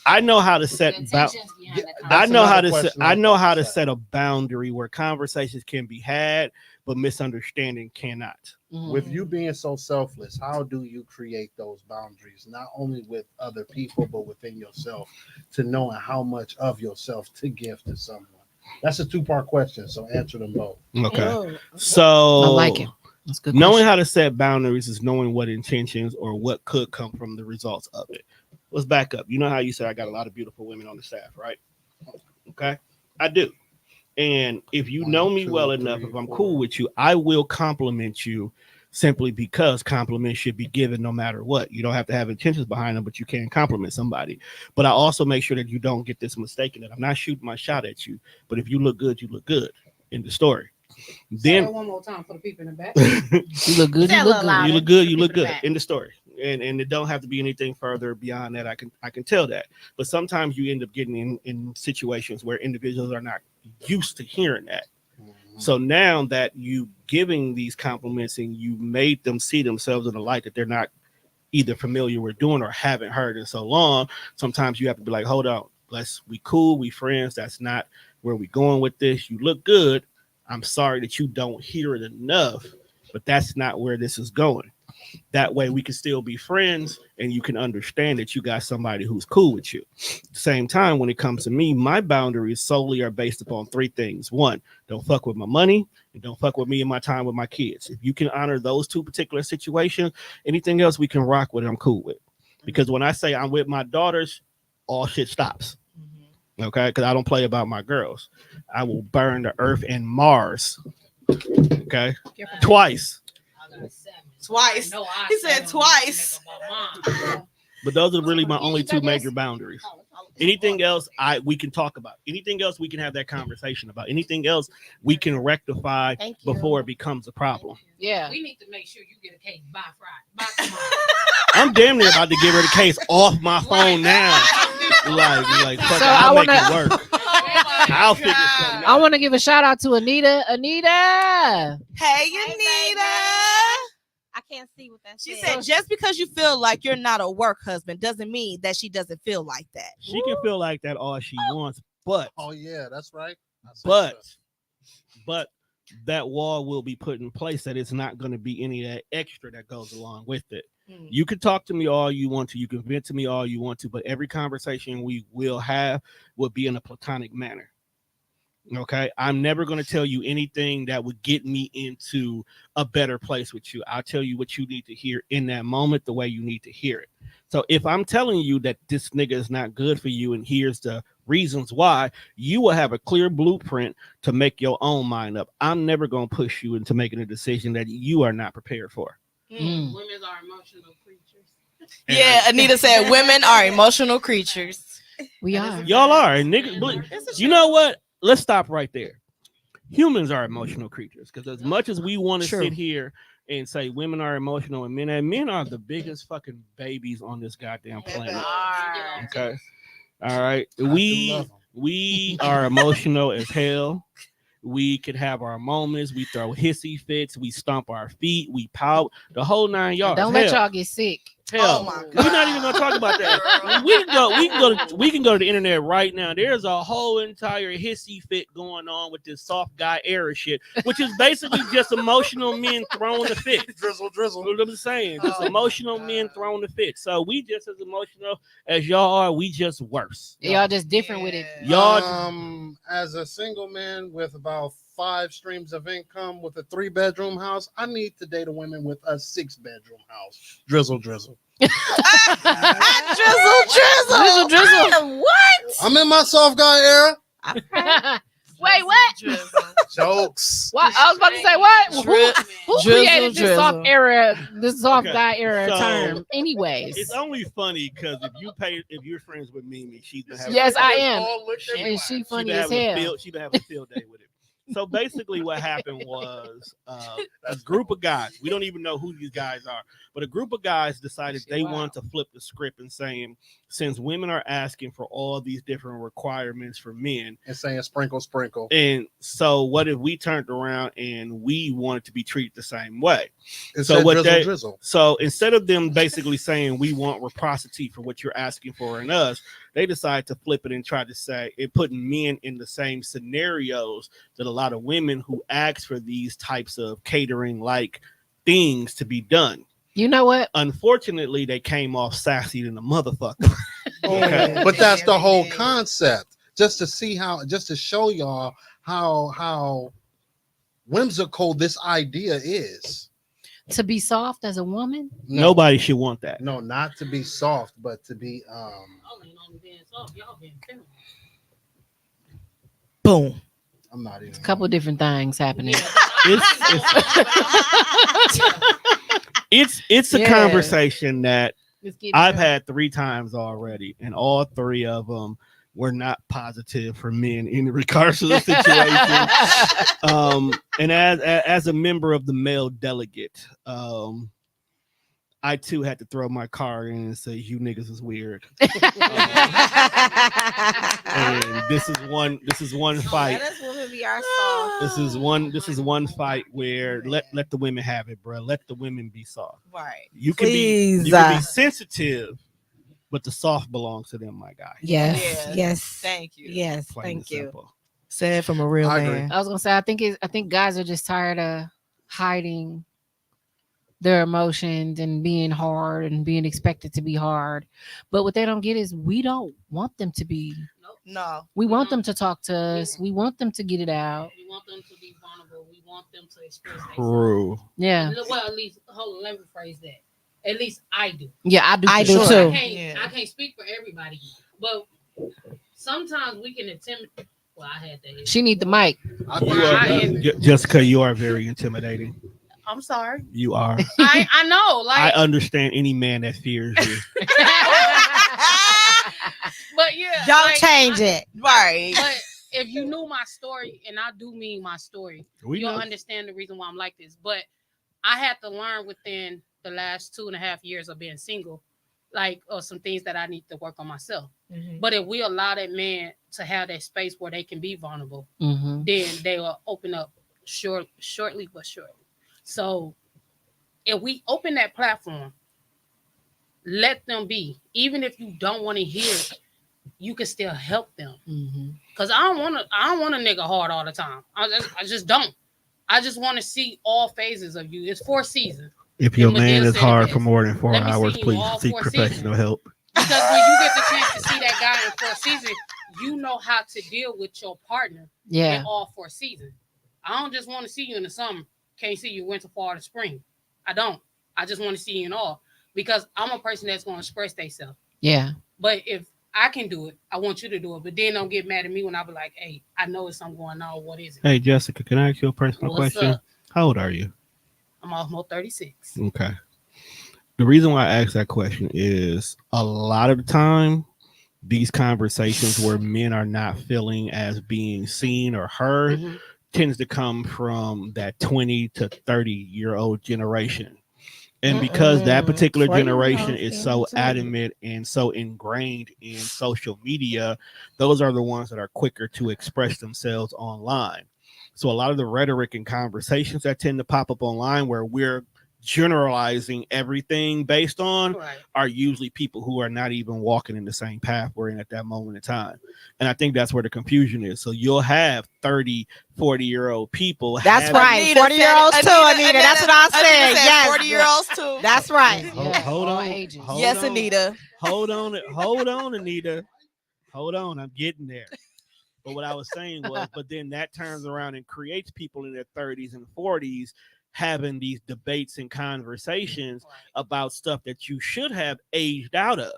I know how to set. I know how to set. I know how to set a boundary where conversations can be had, but misunderstanding cannot. With you being so selfless, how do you create those boundaries, not only with other people, but within yourself, to knowing how much of yourself to give to someone? That's a 2-part question, so answer them both. Okay. So I like it. That's good. Knowing question. how to set boundaries is knowing what intentions or what could come from the results of it. Let's back up. You know how you said I got a lot of beautiful women on the staff, right? Okay. I do. And if you know me well enough, if I'm cool with you, I will compliment you simply because compliments should be given no matter what. You don't have to have intentions behind them, but you can compliment somebody. But I also make sure that you don't get this mistaken that I'm not shooting my shot at you, but if you look good, you look good in the story. Say Then that one more time for the people in the back. You look good. Say You a look little good. louder. you look good, you for look people good back. in the story. And it don't have to be anything further beyond that. I can tell that. But sometimes you end up getting in situations where individuals are not used to hearing that. So now that you giving these compliments and you made them see themselves in a light that they're not either familiar with doing or haven't heard in so long, sometimes you have to be like, hold on, we cool, we friends. That's not where we going with this. You look good. I'm sorry that you don't hear it enough, but that's not where this is going. That way we can still be friends and you can understand that you got somebody who's cool with you. At the same time, when it comes to me, my boundaries solely are based upon three things. One, don't fuck with my money, and don't fuck with me and my time with my kids. If you can honor those two particular situations, anything else we can rock with, I'm cool with. Because when I say I'm with my daughters, all shit stops. Okay, because I don't play about my girls. I will burn the earth and Mars. Okay, twice. Twice. He said twice. But those are really my only two major boundaries. Anything else we can talk about. Anything else we can have that conversation about. Anything else we can rectify before it becomes a problem. Yeah. We need to make sure you get a case by Friday. By tomorrow. I'm damn near about to give her the case off my phone now. Like fuck So it, I'll make wanna- it work. I'll figure something I out. want to give a shout out to Anita. Anita. Hey, Hey, Anita. I can't see what that She says. said, just because you feel like you're not a work husband doesn't mean that she doesn't feel like that. She can feel like that all she wants, but Oh yeah, that's right. I said but so. but that wall will be put in place that it's not going to be any of that extra that goes along with it. You can talk to me all you want to, you can vent to me all you want to, but every conversation we will have will be in a platonic manner. Okay, I'm never going to tell you anything that would get me into a better place with you. I'll tell you what you need to hear in that moment, the way you need to hear it. So if I'm telling you that this nigga is not good for you and here's the reasons why, you will have a clear blueprint to make your own mind up. I'm never going to push you into making a decision that you are not prepared for. Mm. Women are emotional creatures. Yeah, Anita said women are emotional creatures. We are. Y'all are, nigga. You know what? Let's stop right there. Humans are emotional creatures because as much as we want to True. sit here and say women are emotional and men are the biggest fucking babies on this goddamn planet. Okay. All right. I do love 'em. We are emotional as hell. We could have our moments. We throw hissy fits. We stomp our feet. We pout. The whole 9 yards. Don't let y'all get sick. Hell, Oh my we're not even gonna talk about that. We can go to the internet right now. There's a whole entire hissy fit going on with this soft guy era shit, which is basically just emotional men throwing the fit. Drizzle. What I'm saying, just Oh emotional my men God. throwing the fit. So we just as emotional as y'all are. We just worse. Y'all just different with it. Y'all, As a single man with about 5 streams of income with a 3-bedroom house, I need to date a woman with a 6-bedroom house. Drizzle. Drizzle. What? I'm in my soft guy era. Wait, what? Jokes. What? I was about to say what? Who created this drizzle. soft era, this soft Okay, guy era so- term? Anyways, it's only funny because if you're friends with Mimi, she's been having yes, I am, All looked at me and like, she She funny been as having a hell. field. She been having a field day with it. So basically, what happened was a group of guys. We don't even know who these guys are, but a group of guys decided they wanted to flip the script and saying, since women are asking for all these different requirements for men, and saying sprinkle. and so what if we turned around and we wanted to be treated the same way? It So said what drizzle. So instead of them basically saying we want reciprocity for what you're asking for in us, they decide to flip it and try to say it putting men in the same scenarios that a lot of women who ask for these types of catering like things to be done. You know what? Unfortunately, they came off sassy than a motherfucker. Okay. But that's the whole concept. Just to show y'all how whimsical this idea is. To be soft as a woman? No, Nobody should want that. No, not to be soft, but to be Y'all ain't only being soft. Y'all being feminine. Boom. I'm not even. A couple different things happening. It's a Yeah. conversation that Let's get I've real. had 3 times already, and all 3 of them were not positive for men in regards to the situation. And as a member of the male delegate, I too had to throw my card in and say, "You niggas is weird." And this is one fight. Let us women be our soft. This is one fight where let the women have it, bro. Let the women be soft. Right. You can Please. be sensitive, but the soft belongs to them, my guy. Yes. Yeah. Yes. Thank you. Yes. Plain and Thank you. simple. Said from a real I agree. man. I was gonna say I think guys are just tired of hiding their emotions and being hard and being expected to be hard. But what they don't get is we don't want them to be. No. We want them to talk to us. We want them to get it out. We want them to be vulnerable. We want them to express themselves. True. Yeah. Well, at least hold on, let me rephrase that. At least I do. Yeah, I do. I for do sure. too. I can't speak for everybody, but sometimes we can intimidate. Well, I had that. She need the mic. Jessica, you are very intimidating. I'm sorry. You are. I know. I Like, understand any man that fears you. but yeah. Don't like, change it. Right. But if you knew my story, and I do mean my story, you'll know. understand the reason why I'm like this. But I had to learn within the last 2.5 years of being single, or some things that I need to work on myself. Mm-hmm. But if we allow that man to have that space where they can be vulnerable, Mm-hmm. then they will open up shortly but surely. So if we open that platform, let them be. Even if you don't want to hear it, you can still help them. Mm-hmm. Cause I don't want a nigga hard all the time. I just don't. I just want to see all phases of you. It's 4 seasons. If your And man Medea is said hard it for best. more than 4 Let me see hours, you please all seek 4 professional seasons. help. Because when you get the chance to see that guy in 4 seasons, you know how to deal with your partner Yeah. in all 4 seasons. I don't just want to see you in the summer. Can't see you winter, fall, or spring. I don't. I just want to see you in all. Because I'm a person that's going to express themselves. Yeah. But if I can do it, I want you to do it. But then don't get mad at me when I be like, hey, I know it's something going on. What is it? Hey, Jessica, can I ask you a personal What's question? up? How old are you? I'm almost 36. Okay. The reason why I ask that question is a lot of the time, these conversations where men are not feeling as being seen or heard Mhm. tends to come from that 20 to 30-year-old generation. And because that particular generation is so adamant and so ingrained in social media, those are the ones that are quicker to express themselves online. So a lot of the rhetoric and conversations that tend to pop up online where we're generalizing everything based on Right. are usually people who are not even walking in the same path we're in at that moment in time. And I think that's where the confusion is. So you'll have 30, 40-year-old people. That's having- right. Anita 40-year-olds said too, it. Anita. That's what I said. Anita said Yes. 40-year-olds too. That's right. Hold All on. ages. Hold Yes, on. Anita. Hold on, Anita. Hold on, I'm getting there. But what I was saying was, but then that turns around and creates people in their 30s and 40s having these debates and conversations about stuff that you should have aged out of.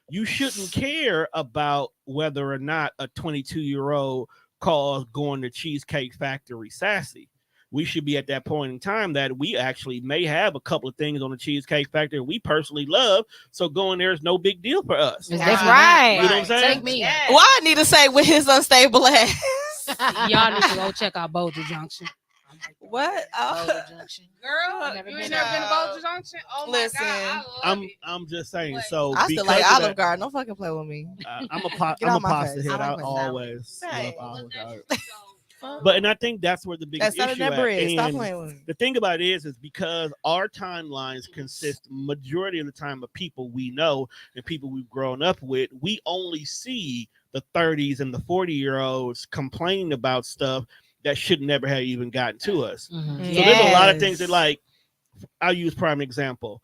You shouldn't care about whether or not a 22-year-old calls going to Cheesecake Factory sassy. We should be at that point in time that we actually may have a couple of things on the Cheesecake Factory we personally love. So going there is no big deal for us. It's That's definitely right. You know what I'm saying? Take me. Well, I need to say with his unstable ass. Y'all need to go check out Boulder Junction. What? Boulder Junction. Girl, I've never you been ain't there. never been to Boulder Junction? Oh my Listen, God, I love it. I'm just saying. But So I still because like of Olive that- Garden. Don't fucking play with me. I'm a Get I'm out a my pasta face. head. I I like always Right. love Olive Garden. So, But and I think that's where the biggest That's not issue that at. bread. Stop And playing with me. the thing about it is because our timelines consist majority of the time of people we know and people we've grown up with. We only see the 30s and the 40-year-olds complaining about stuff that should never have even gotten to us. Mhm. So there's a lot of things that, like, I'll use prime example.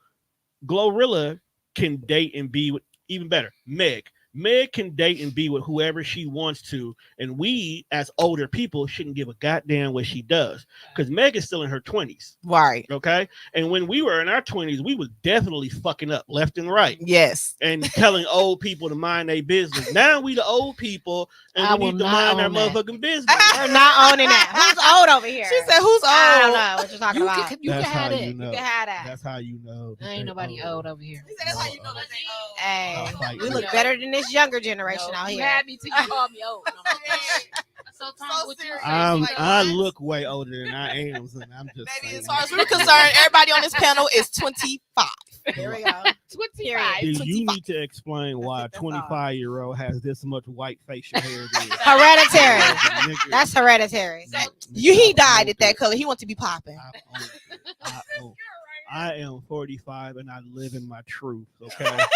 Glorilla can date and be with, even better, Meg. Meg can date and be with whoever she wants to, and we as older people shouldn't give a goddamn what she does, because Meg is still in her 20s, Right. okay? And when we were in our 20s, we was definitely fucking up left and right. Yes. And telling old people to mind their business. Now we the old people, and we need to mind our motherfucking business. We're not owning that. Who's old over here? She said, "Who's old?" I don't know what you're talking about. You can have that. You know. You can have that. That's how you know. There ain't nobody old over here. She said, "That's how you know that they old." Hey, we you. look better than this younger generation out You here. had me till you called me old. So Tom, So what you serious. say? I look way older than I am, and I'm just Baby, saying. as far as we're concerned, everybody on this panel is 25. Here we go. 25. Do you 25. need to explain why a That's all. 25-year-old has this much white facial hair? Hereditary. That's hereditary. He died at that color. He wants to be popping. I am 45 and I live in my truth. Okay, Right.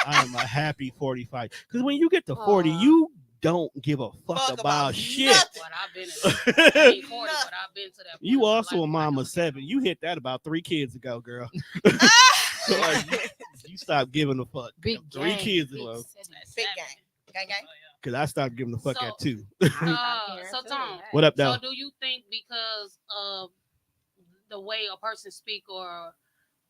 I am a happy 45. Because when you get to 40, you don't give a fuck about shit. nothing. What I've been in. I ain't 40, but I've been to that. You point in also my a life mom where I of don't 7. give a You hit that about 3 kids ago, girl. You stopped giving a fuck. Big 3 gang. kids Big ago. city. Big gang. Gang, gang. Because I stopped giving a fuck So- at 2. So Tom, What up, so though? do you think because of the way a person speak or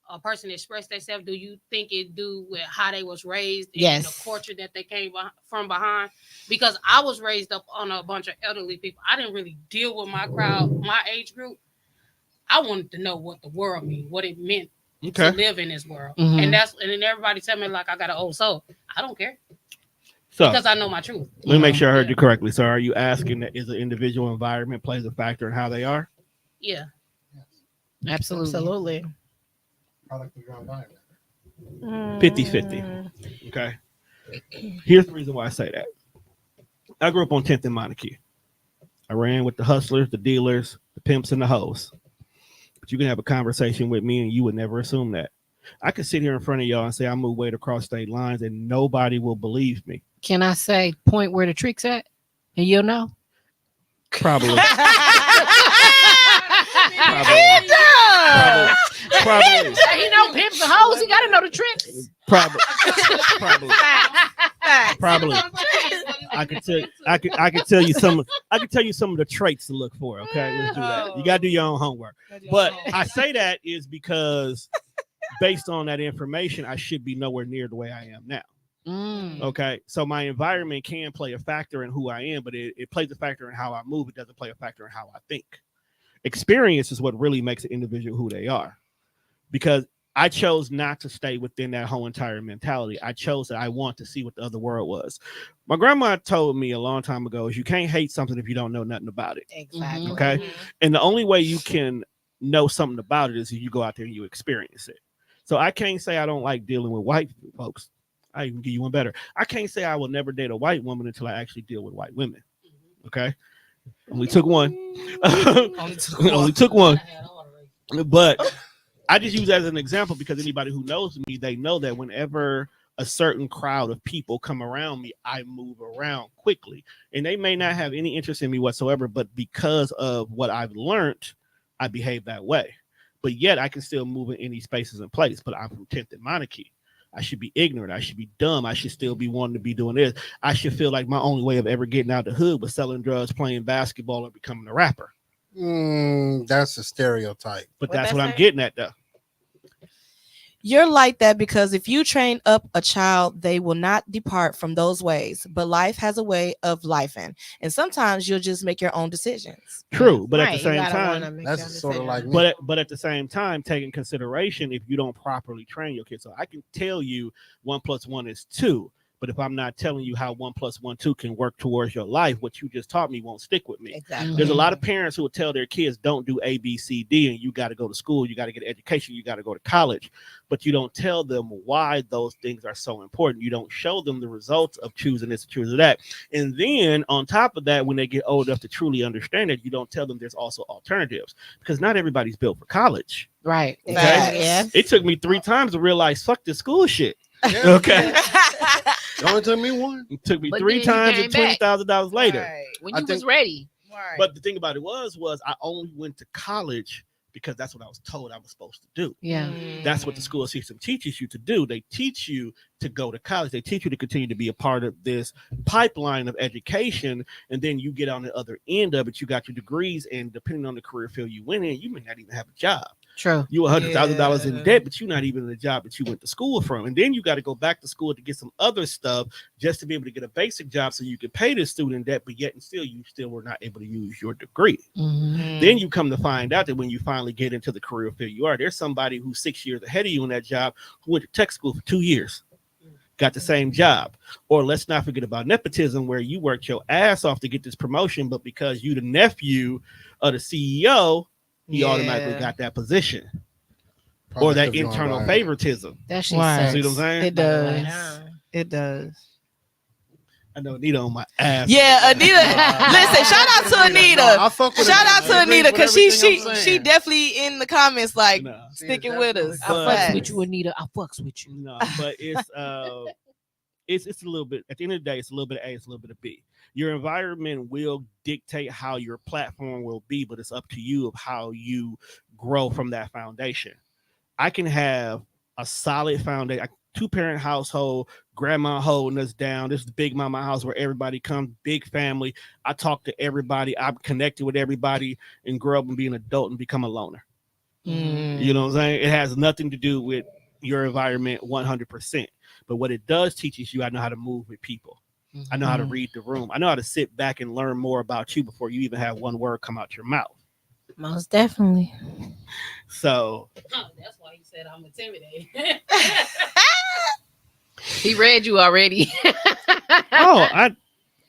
a person express themselves, do you think it do with how they was raised and Yes. the culture that they came from behind? Because I was raised up on a bunch of elderly people. I didn't really deal with my crowd, my age group. I wanted to know what the world mean, what it meant Okay. to live in this world. Mhm. And then everybody tell me like I got an old soul. I don't care So because I know my truth. let me make sure I heard Yeah. you correctly. So are you asking that is the individual environment plays a factor in how they are? Yeah. Absolutely. Absolutely. Product of your environment. 50-50. Okay. Here's the reason why I say that. I grew up on 10th and Monarchy. I ran with the hustlers, the dealers, the pimps, and the hoes. But you can have a conversation with me and you would never assume that. I could sit here in front of y'all and say I moved weight across state lines and nobody will believe me. Can I say point where the trick's at? And you'll know. Probably. He know pimps and hoes. He gotta know the tricks. Probably. Facts. Probably. I could tell you some of the traits to look for. Okay, let's do that. You gotta do your own homework. But I say that is because based on that information, I should be nowhere near the way I am now. Okay, so my environment can play a factor in who I am, but it plays a factor in how I move. It doesn't play a factor in how I think. Experience is what really makes an individual who they are, because I chose not to stay within that whole entire mentality. I chose that I want to see what the other world was. My grandma told me a long time ago is you can't hate something if you don't know nothing about it. Exactly. Okay. And the only way you can know something about it is if you go out there and you experience it. So I can't say I don't like dealing with white folks. I even give you one better. I can't say I will never date a white woman until I actually deal with white women. Okay. Only took one. Only took one. But I just use that as an example because anybody who knows me, they know that whenever a certain crowd of people come around me, I move around quickly. And they may not have any interest in me whatsoever, but because of what I've learned, I behave that way. But yet I can still move in any spaces and place. But I'm from 10th and Monarchy. I should be ignorant. I should be dumb. I should still be wanting to be doing this. I should feel like my only way of ever getting out the hood was selling drugs, playing basketball, or becoming a rapper. That's a stereotype. But What that's that what I'm say? getting at, though. You're like that because if you train up a child, they will not depart from those ways. But life has a way of lifing, and sometimes you'll just make your own decisions. True, but at the Right, you same gotta wanna time, make That's your sort of decision. like me. but at the same time, taking consideration if you don't properly train your kids. So I can tell you 1 + 1 is 2, but if I'm not telling you how 1 + 1, 2 can work towards your life, what you just taught me won't stick with me. Exactly. There's a lot of parents who will tell their kids don't do A, B, C, D, and you got to go to school, you got to get an education, you got to go to college, but you don't tell them why those things are so important. You don't show them the results of choosing this, choosing that. And then on top of that, when they get old enough to truly understand it, you don't tell them there's also alternatives because not everybody's built for college. Right. Okay. Yeah. It took me 3 times to realize, fuck this school shit. Yeah. Okay. It only took me one. It took me But 3 then you times came and back. $20,000 later. When I you was think- ready. Right. But the thing about it was I only went to college because that's what I was told I was supposed to do. Yeah. That's what the school system teaches you to do. They teach you to go to college. They teach you to continue to be a part of this pipeline of education. And then you get on the other end of it. You got your degrees. And depending on the career field you went in, you may not even have a job. True. You $100,000 in debt, but you're not even in the job that you went to school from. And then you got to go back to school to get some other stuff just to be able to get a basic job so you can pay the student debt, but yet and still you still were not able to use your degree. Then you come to find out that when you finally get into the career field you are, there's somebody who's 6 years ahead of you in that job who went to tech school for 2 years, got the same job. Or let's not forget about nepotism, where you worked your ass off to get this promotion, but because you the nephew of the CEO, he automatically got that position. Or that internal favoritism. That shit See what I'm saying? It does. It does. I know Anita on my ass. Yeah, Anita. Listen, shout out to Anita. Shout out to Anita because she definitely in the comments like sticking with us. I fucks with you, Anita. I fucks with you. No, but it's a little bit. At the end of the day, it's a little bit of A, it's a little bit of B. Your environment will dictate how your platform will be, but it's up to you of how you grow from that foundation. I can have a solid foundation, 2-parent household, grandma holding us down. This is the big mama house where everybody comes, big family. I talk to everybody. I'm connected with everybody and grow up and be an adult and become a loner. You know what I'm saying? It has nothing to do with your environment 100%. But what it does teach you, I know how to move with people. I know how to read the room. I know how to sit back and learn more about you before you even have one word come out your mouth. Most definitely. So that's why he said I'm intimidated. He read you already.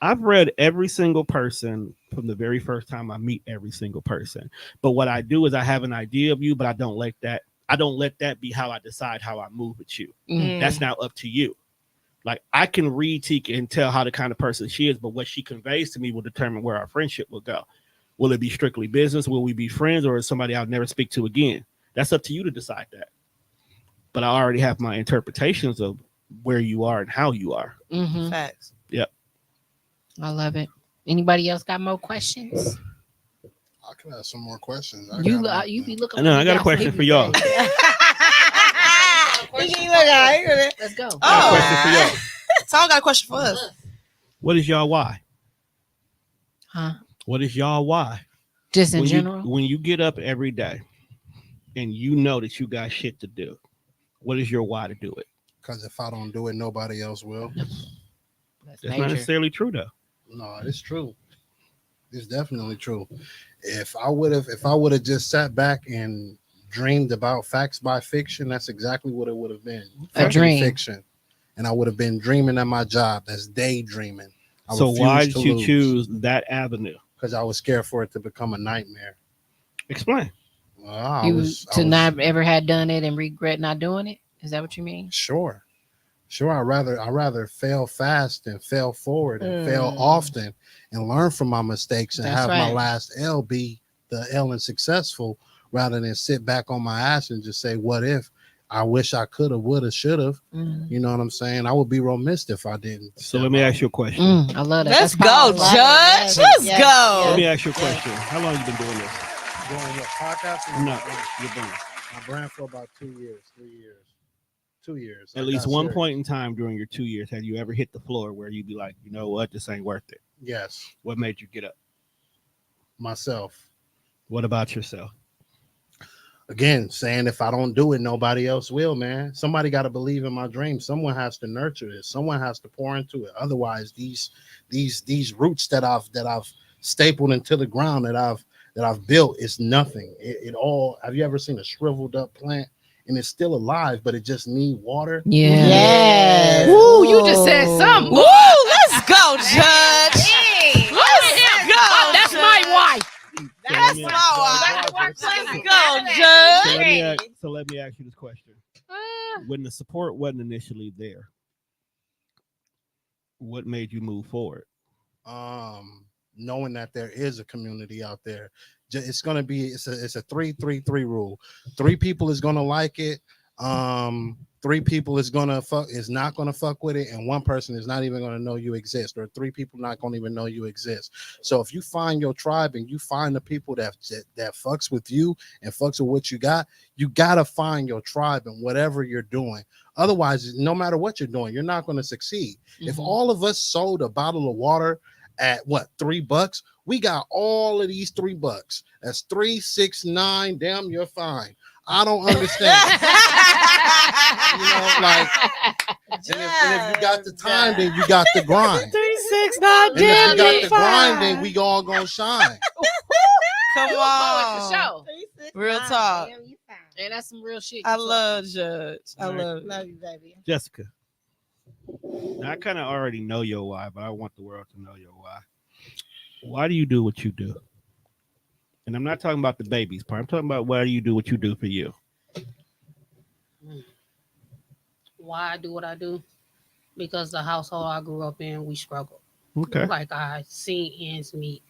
I've read every single person from the very first time I meet every single person. But what I do is I have an idea of you, but I don't let that be how I decide how I move with you. That's now up to you. Like, I can read Tika and tell how the kind of person she is, but what she conveys to me will determine where our friendship will go. Will it be strictly business? Will we be friends, or is somebody I'll never speak to again? That's up to you to decide that. But I already have my interpretations of where you are and how you are. Facts. Yep. I love it. Anybody else got more questions? I can ask some more questions. You be looking. I know. I got a question for y'all. Let's go. Oh, Tom got a question for us. What is y'all why? Huh? What is y'all why? Just in general? When you get up every day and you know that you got shit to do, what is your why to do it? Because if I don't do it, nobody else will. That's not necessarily true, though. No, it's true. It's definitely true. If I would have just sat back and dreamed about facts by fiction, that's exactly what it would have been. A dream. Fiction. And I would have been dreaming at my job. That's daydreaming. So why did you choose that avenue? Because I was scared for it to become a nightmare. Explain. Not ever had done it and regret not doing it? Is that what you mean? Sure. I rather fail fast and fail forward and fail often and learn from my mistakes and have my last L be the L and successful, rather than sit back on my ass and just say, what if? I wish I could have, would have, should have. You know what I'm saying? I would be remiss if I didn't. So let me ask you a question. I love that. Let's go, Judge. Let's go. Let me ask you a question. How long you been doing this? Doing what? Podcasting? No, you've been. I brand for about 2 years, 3 years. 2 years. At least one point in time during your 2 years, have you ever hit the floor where you'd be like, you know what, this ain't worth it? Yes. What made you get up? Myself. What about yourself? Again, saying if I don't do it, nobody else will, man. Somebody got to believe in my dream. Someone has to nurture it. Someone has to pour into it. Otherwise, these roots that I've stapled into the ground that I've built is nothing. It all. Have you ever seen a shriveled up plant? And it's still alive, but it just need water. Yeah. Yes. Woo, you just said something. Woo, let's go, Judge. Let's go. That's my wife. That's my wife. Let's go, Judge. So let me ask you this question. When the support wasn't initially there, what made you move forward? Knowing that there is a community out there. It's a 3-3-3 rule. 3 people is gonna like it. Three people is not gonna fuck with it, and one person is not even gonna know you exist, or three people not gonna even know you exist. So if you find your tribe and you find the people that fucks with you and fucks with what you gotta find your tribe in whatever you're doing. Otherwise, no matter what you're doing, you're not gonna succeed. If all of us sold a bottle of water at what, $3, we got all of these $3. That's 3, 6, 9. Damn, you're fine. I don't understand. And if you got the time, then you got the grind. 3, 6, 9. And if you got the grind, then we all gonna shine. Come on. For sure. Real talk. And that's some real shit. I love Judge. I love you, baby. Jessica, now, I kind of already know your why, but I want the world to know your why. Why do you do what you do? And I'm not talking about the babies part. I'm talking about why do you do what you do for you? Why I do what I do? Because the household I grew up in, we struggled. Okay. Like I seen ends meet,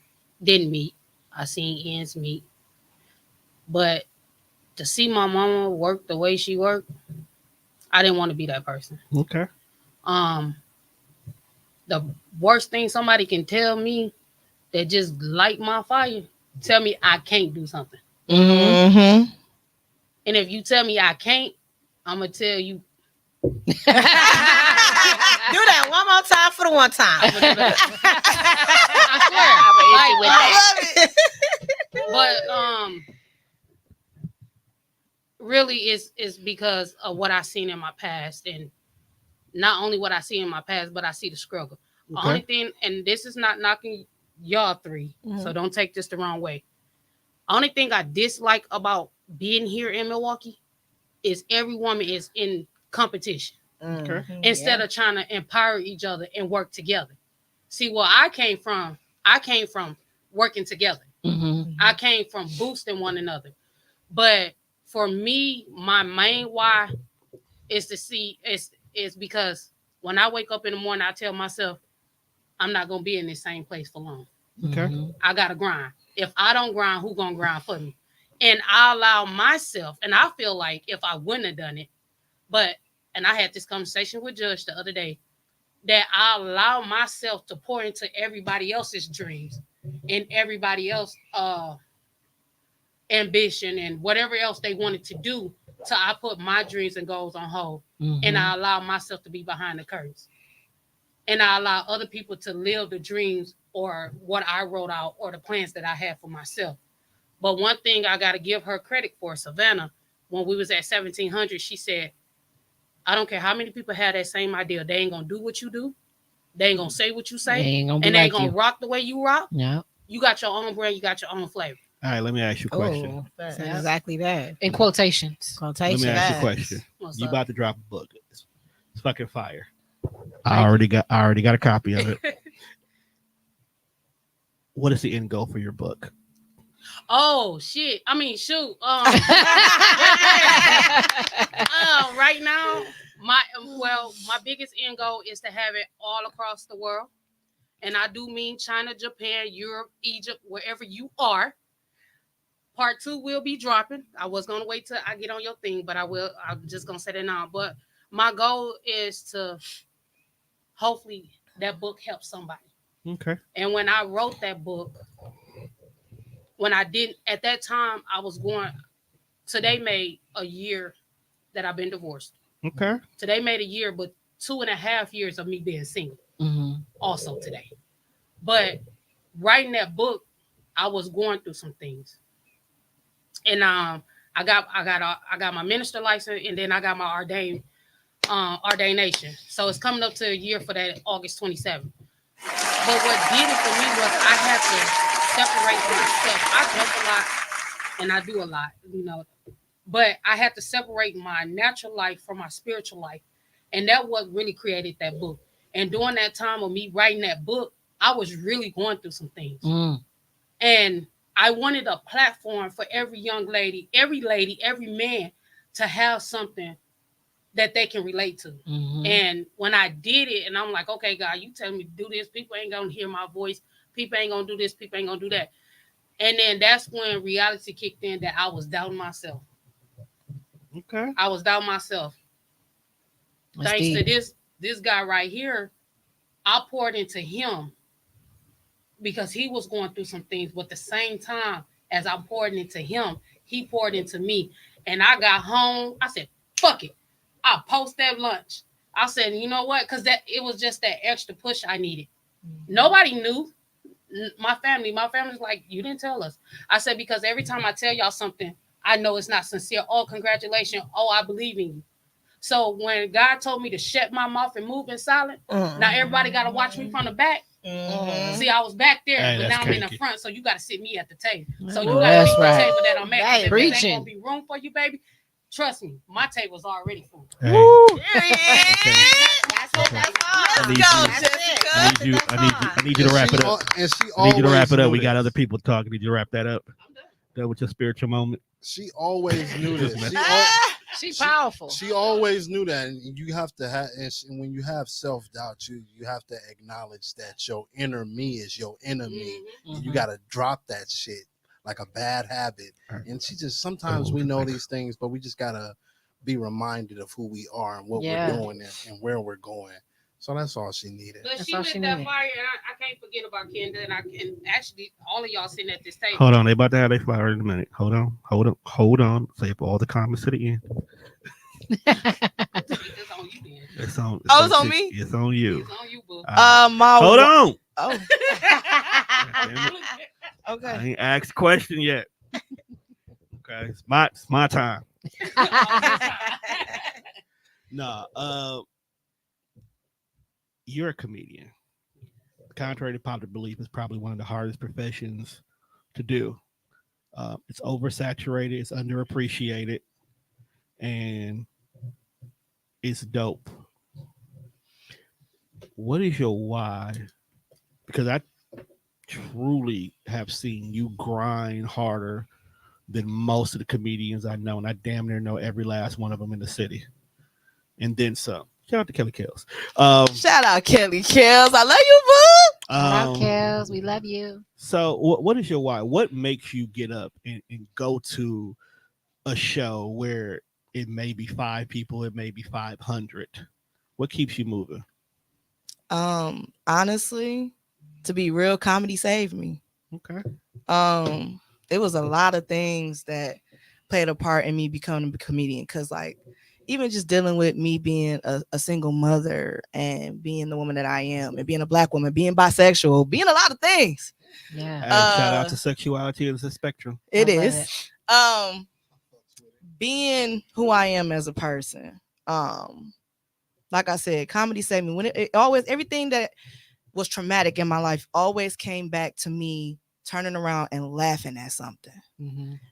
didn't meet. I seen ends meet. But to see my mama work the way she worked, I didn't want to be that person. Okay. The worst thing somebody can tell me that just light my fire, tell me I can't do something. Mm-hmm. And if you tell me I can't, I'm gonna tell you. Do that one more time for the one time. I swear. But really it's because of what I seen in my past, and not only what I see in my past, but I see the struggle. The only thing, and this is not knocking y'all three, so don't take this the wrong way. Only thing I dislike about being here in Milwaukee is every woman is in competition. Instead of trying to empower each other and work together. See, where I came from working together. I came from boosting one another. But for me, my main why is to see is because when I wake up in the morning, I tell myself, I'm not gonna be in this same place for long. Okay. I gotta grind. If I don't grind, who gonna grind for me? And I allow myself, and I feel like if I wouldn't have done it, and I had this conversation with Judge the other day, that I allow myself to pour into everybody else's dreams and everybody else ambition and whatever else they wanted to do, till I put my dreams and goals on hold. And I allow myself to be behind the curtains. And I allow other people to live the dreams or what I wrote out or the plans that I had for myself. But one thing I got to give her credit for, Savannah, when we was at 1700, she said, I don't care how many people have that same idea. They ain't going to do what you do. They ain't going to say what you say. They and they ain't going to rock the way you rock. Yeah. You got your own brand. You got your own flavor. All right, let me ask you a question. Exactly that. In quotations. Let me ask you a question. What's You up? about to drop a book. It's fucking fire. I already got a copy of it. What is the end goal for your book? Oh shit! I mean, shoot. Right now, my biggest end goal is to have it all across the world, and I do mean China, Japan, Europe, Egypt, wherever you are. Part 2 will be dropping. I was gonna wait till I get on your thing, but I will. I'm just gonna say that now. But my goal is to hopefully that book helps somebody. Okay. And when I wrote that book, when I didn't, at that time, I was going, today made a year that I've been divorced. Okay. Today made a year, but 2.5 years of me being single. Also today. But writing that book, I was going through some things. And I got my minister license, and then I got my ordination. So it's coming up to a year for that, August 27th. But what did it for me was I had to separate myself. I joke a lot and I do a lot, but I had to separate my natural life from my spiritual life. And that what really created that book. And during that time of me writing that book, I was really going through some things. And I wanted a platform for every young lady, every man to have something that they can relate to. And when I did it, and I'm like, okay, God, you tell me to do this. People ain't going to hear my voice. People ain't going to do this. People ain't going to do that. And then that's when reality kicked in, that I was doubting myself. Okay. I was down myself. That's Thanks deep. to this guy right here, I poured into him because he was going through some things. But at the same time, as I poured into him, he poured into me. And I got home. I said, "Fuck it." I post that lunch. I said, "You know what?" Because it was just that extra push I needed. Nobody knew. My family's like, "You didn't tell us." I said, because every time I tell y'all something, I know it's not sincere. Oh, congratulations. Oh, I believe in you. So when God told me to shut my mouth and move in silence, now everybody got to watch me from the back. See, I was back there, Hey, but that's now I'm in the cakey. front, so you got to sit me at the table. So you Ooh, got to that's pick the right. table that I'm at. 'Cause if there ain't Preaching. gonna be room for you, baby, trust me, my table's already full. Hey, That's it. That's all. I need Go, you. Jessica. I need you to wrap it up. And she I need you to wrap always it up. knew We got this. other people talking. Need you to wrap that up. I'm done. That was your spiritual moment. She always knew this. She powerful. She always knew that, and you have to have. And when you have self doubt, you have to acknowledge that your inner me is your enemy. And you got to drop that shit like a bad habit. And she just sometimes we know these things, but we just gotta be reminded of who we are and what we're doing and where we're going. So that's all she needed. But That's she all lit she that needed. fire, and I can't forget about Kenda, and actually all of y'all sitting at this table. Hold on, they about to have their flower in a minute. Hold on. Save all the comments to the end. It's on you, then. It's on. Oh, it's on me? It's on you. It's on you, boo. My Hold on. Oh, Damn it. okay. I ain't asked a question yet. Okay, it's my time. Nah, you're a comedian. Contrary to popular belief, it's probably one of the hardest professions to do. It's oversaturated, it's underappreciated, and it's dope. What is your why? Because I truly have seen you grind harder than most of the comedians I know, and I damn near know every last one of them in the city, and then some. Shout out to Kelly Kells. Shout out Kelly Kells. I love you, boo. Shout out, Kels. We love you. So, what is your why? What makes you get up and go to a show where it may be 5 people, it may be 500? What keeps you moving? Honestly, to be real, comedy saved me. Okay. It was a lot of things that played a part in me becoming a comedian. Cause like, even just dealing with me being a single mother and being the woman that I am and being a Black woman, being bisexual, being a lot of things. Yeah. Hey, shout out to sexuality as a spectrum. It is. Being who I am as a person. Like I said, comedy saved me. When it always, everything that was traumatic in my life always came back to me turning around and laughing at something.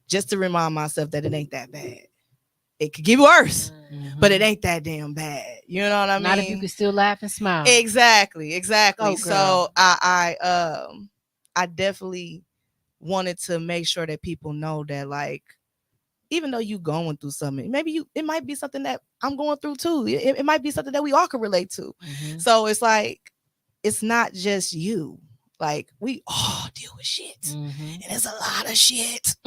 Just to remind myself that it ain't that bad. It could get worse, but it ain't that damn bad. You know what I mean? Not if you can still laugh and smile. Exactly. Oh, So I definitely wanted to make sure that people know that, like, even though you going through something, maybe it might be something that I'm going through too. It might be something that we all can relate to. So it's like, it's not just you. Like, we all deal with shit, and it's a lot of shit.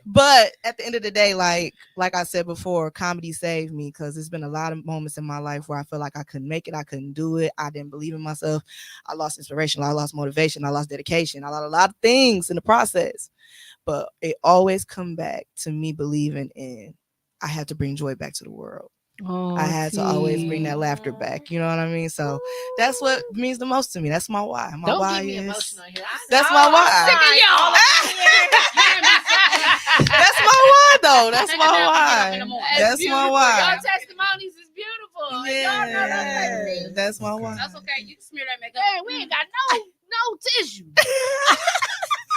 but at the end of the day, like I said before, comedy saved me, because there's been a lot of moments in my life where I feel like I couldn't make it, I couldn't do it, I didn't believe in myself, I lost inspiration, I lost motivation, I lost dedication, I lost a lot of things in the process. But it always come back to me believing in I had to bring joy back to the world. I had to always bring that laughter back. You know what I mean? So that's what means the most to me. That's my why. My Don't why get me is emotional here. that's my why. That's my why, though. That's my why. That's my why. Your testimonies is beautiful. Y'all know Yeah, that's my why. That's okay. You can smear that makeup. Hey, we ain't got no tissue.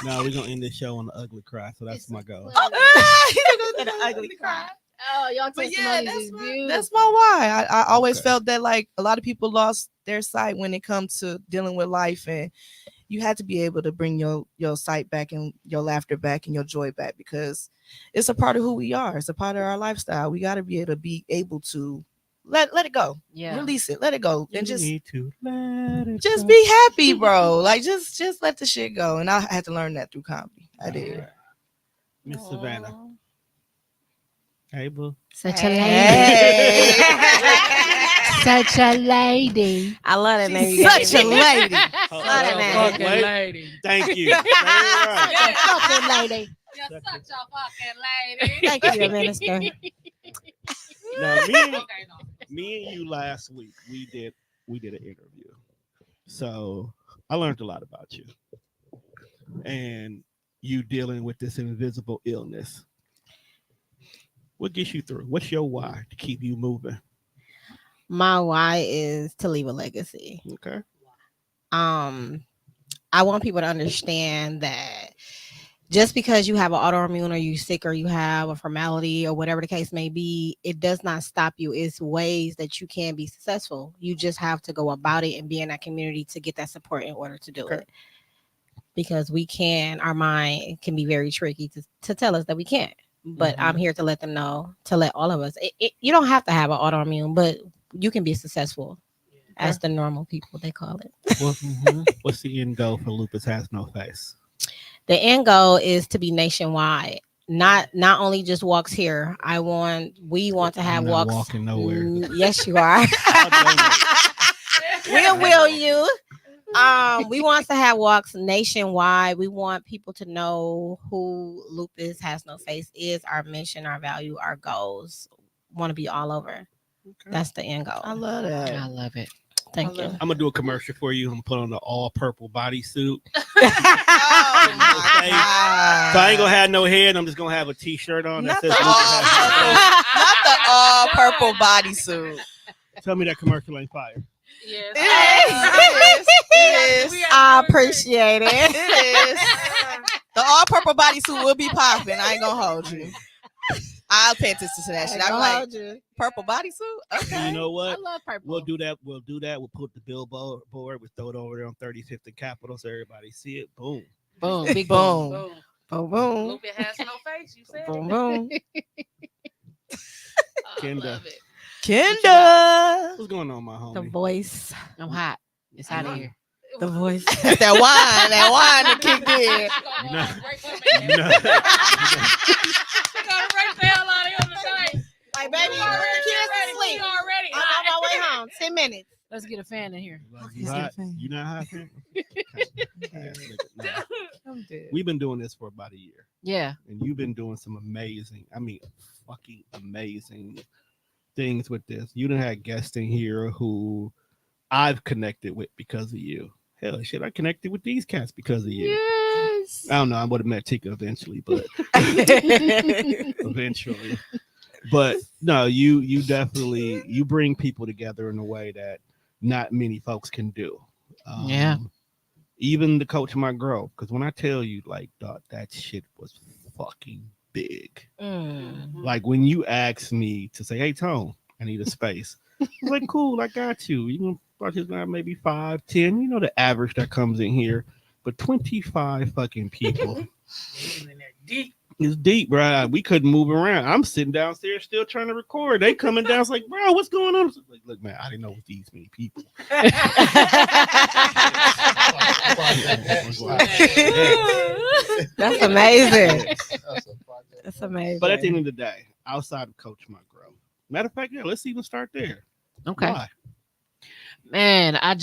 No, we're gonna end this show on the ugly cry. So that's my goal. An ugly cry. Oh, y'all But testimonies yeah, is beautiful. that's my why. I always Okay. felt that, like, a lot of people lost their sight when it comes to dealing with life, and you had to be able to bring your sight back and your laughter back and your joy back, because it's a part of who we are. It's a part of our lifestyle. We got to be able to let it go. Yeah. Release it. Let it go. And You need to let it just go. be happy, bro. Like, just let the shit go. And I had to learn that through comedy. I did. Miss Savannah. Hey, boo. Such a lady. Hey. Such a lady. I love that name. Such a lady. Hold Love on, that wait, Fucking wait. lady. Thank you. Say it right. Such a fucking lady. You're such a fucking lady. Thank you, Minister. Now, Okay, no. me and you last week we did an interview, so I learned a lot about you and you dealing with this invisible illness. What gets you through? What's your why to keep you moving? My why is to leave a legacy. Okay. I want people to understand that just because you have an autoimmune or you sick or you have a formality or whatever the case may be, it does not stop you. It's ways that you can be successful. You just have to go about it and be in that community to get that support in order to do it. Because our mind can be very tricky to tell us that we can't. But I'm here to let them know, to let all of us. You don't have to have an autoimmune, but you can be successful as the normal people, they call it. What's the end goal for Lupus Has No Face? The end goal is to be nationwide. Not only just walks here. We want to have I'm not walks. walking nowhere. Yes, you are. Will you? We want to have walks nationwide. We want people to know who Lupus Has No Face is, our mission, our value, our goals. Want to be all over. Okay. That's the end goal. I love that. I love it. Thank you. I'm gonna do a commercial for you. I'm gonna put on the all purple bodysuit. Oh my God. So I ain't gonna have no head. I'm just gonna have a T-shirt on that Not says the Lupus Has No Face. all purple. Not the all purple bodysuit. Tell me that commercial ain't fire. Yes. It is. I appreciate it. It is. The all purple bodysuit will be popping. I ain't gonna hold you. I'll pay attention to that shit. I'm like, purple bodysuit? Okay. You know I what? love purple. We'll do that. We'll put the billboard. We'll throw it over there on 35th and Capitol so everybody see it. Boom. Boom. Big Boom. boom. Boom, boom. Lupus has no face. You said Boom, it. boom. I Kenda. love it. Kenda. What's going on, my The homie? voice. I'm hot. It's out of here. The voice. That's that wine that kicked in. You know- You You know- gotta break the hell out of him tonight. Like, baby, you put the kids to sleep. Already. I'm on my way home. 10 minutes. Let's get a fan in here. You hot? You not hot? Fam? No. I'm dead. We've been doing this for about a year, Yeah. and you've been doing some amazing, fucking amazing things with this. You done had guests in here who I've connected with because of you. Hell, shit, I connected with these cats because of you. Yes. I don't know. I would have met Tika eventually, but eventually. But no, you definitely you bring people together in a way that not many folks can do. Yeah. Even the coach of my girl, because when I tell you, like, dog, that shit was fucking big. Like when you asked me to say, "Hey, Tone, I need a space," I was like, "Cool, I got you." You can probably not maybe 5, 10. You know the average that comes in here, but 25 fucking people. Deep. It's deep, bro. We couldn't move around. I'm sitting downstairs still trying to record. They coming down. It's like, bro, what's going on? Like, look, man, I didn't know it was these many people. That's amazing. That's amazing. But at the end of the day, outside of Coach My Grow, matter of fact, yeah, let's even start there. Okay. Why? Man, I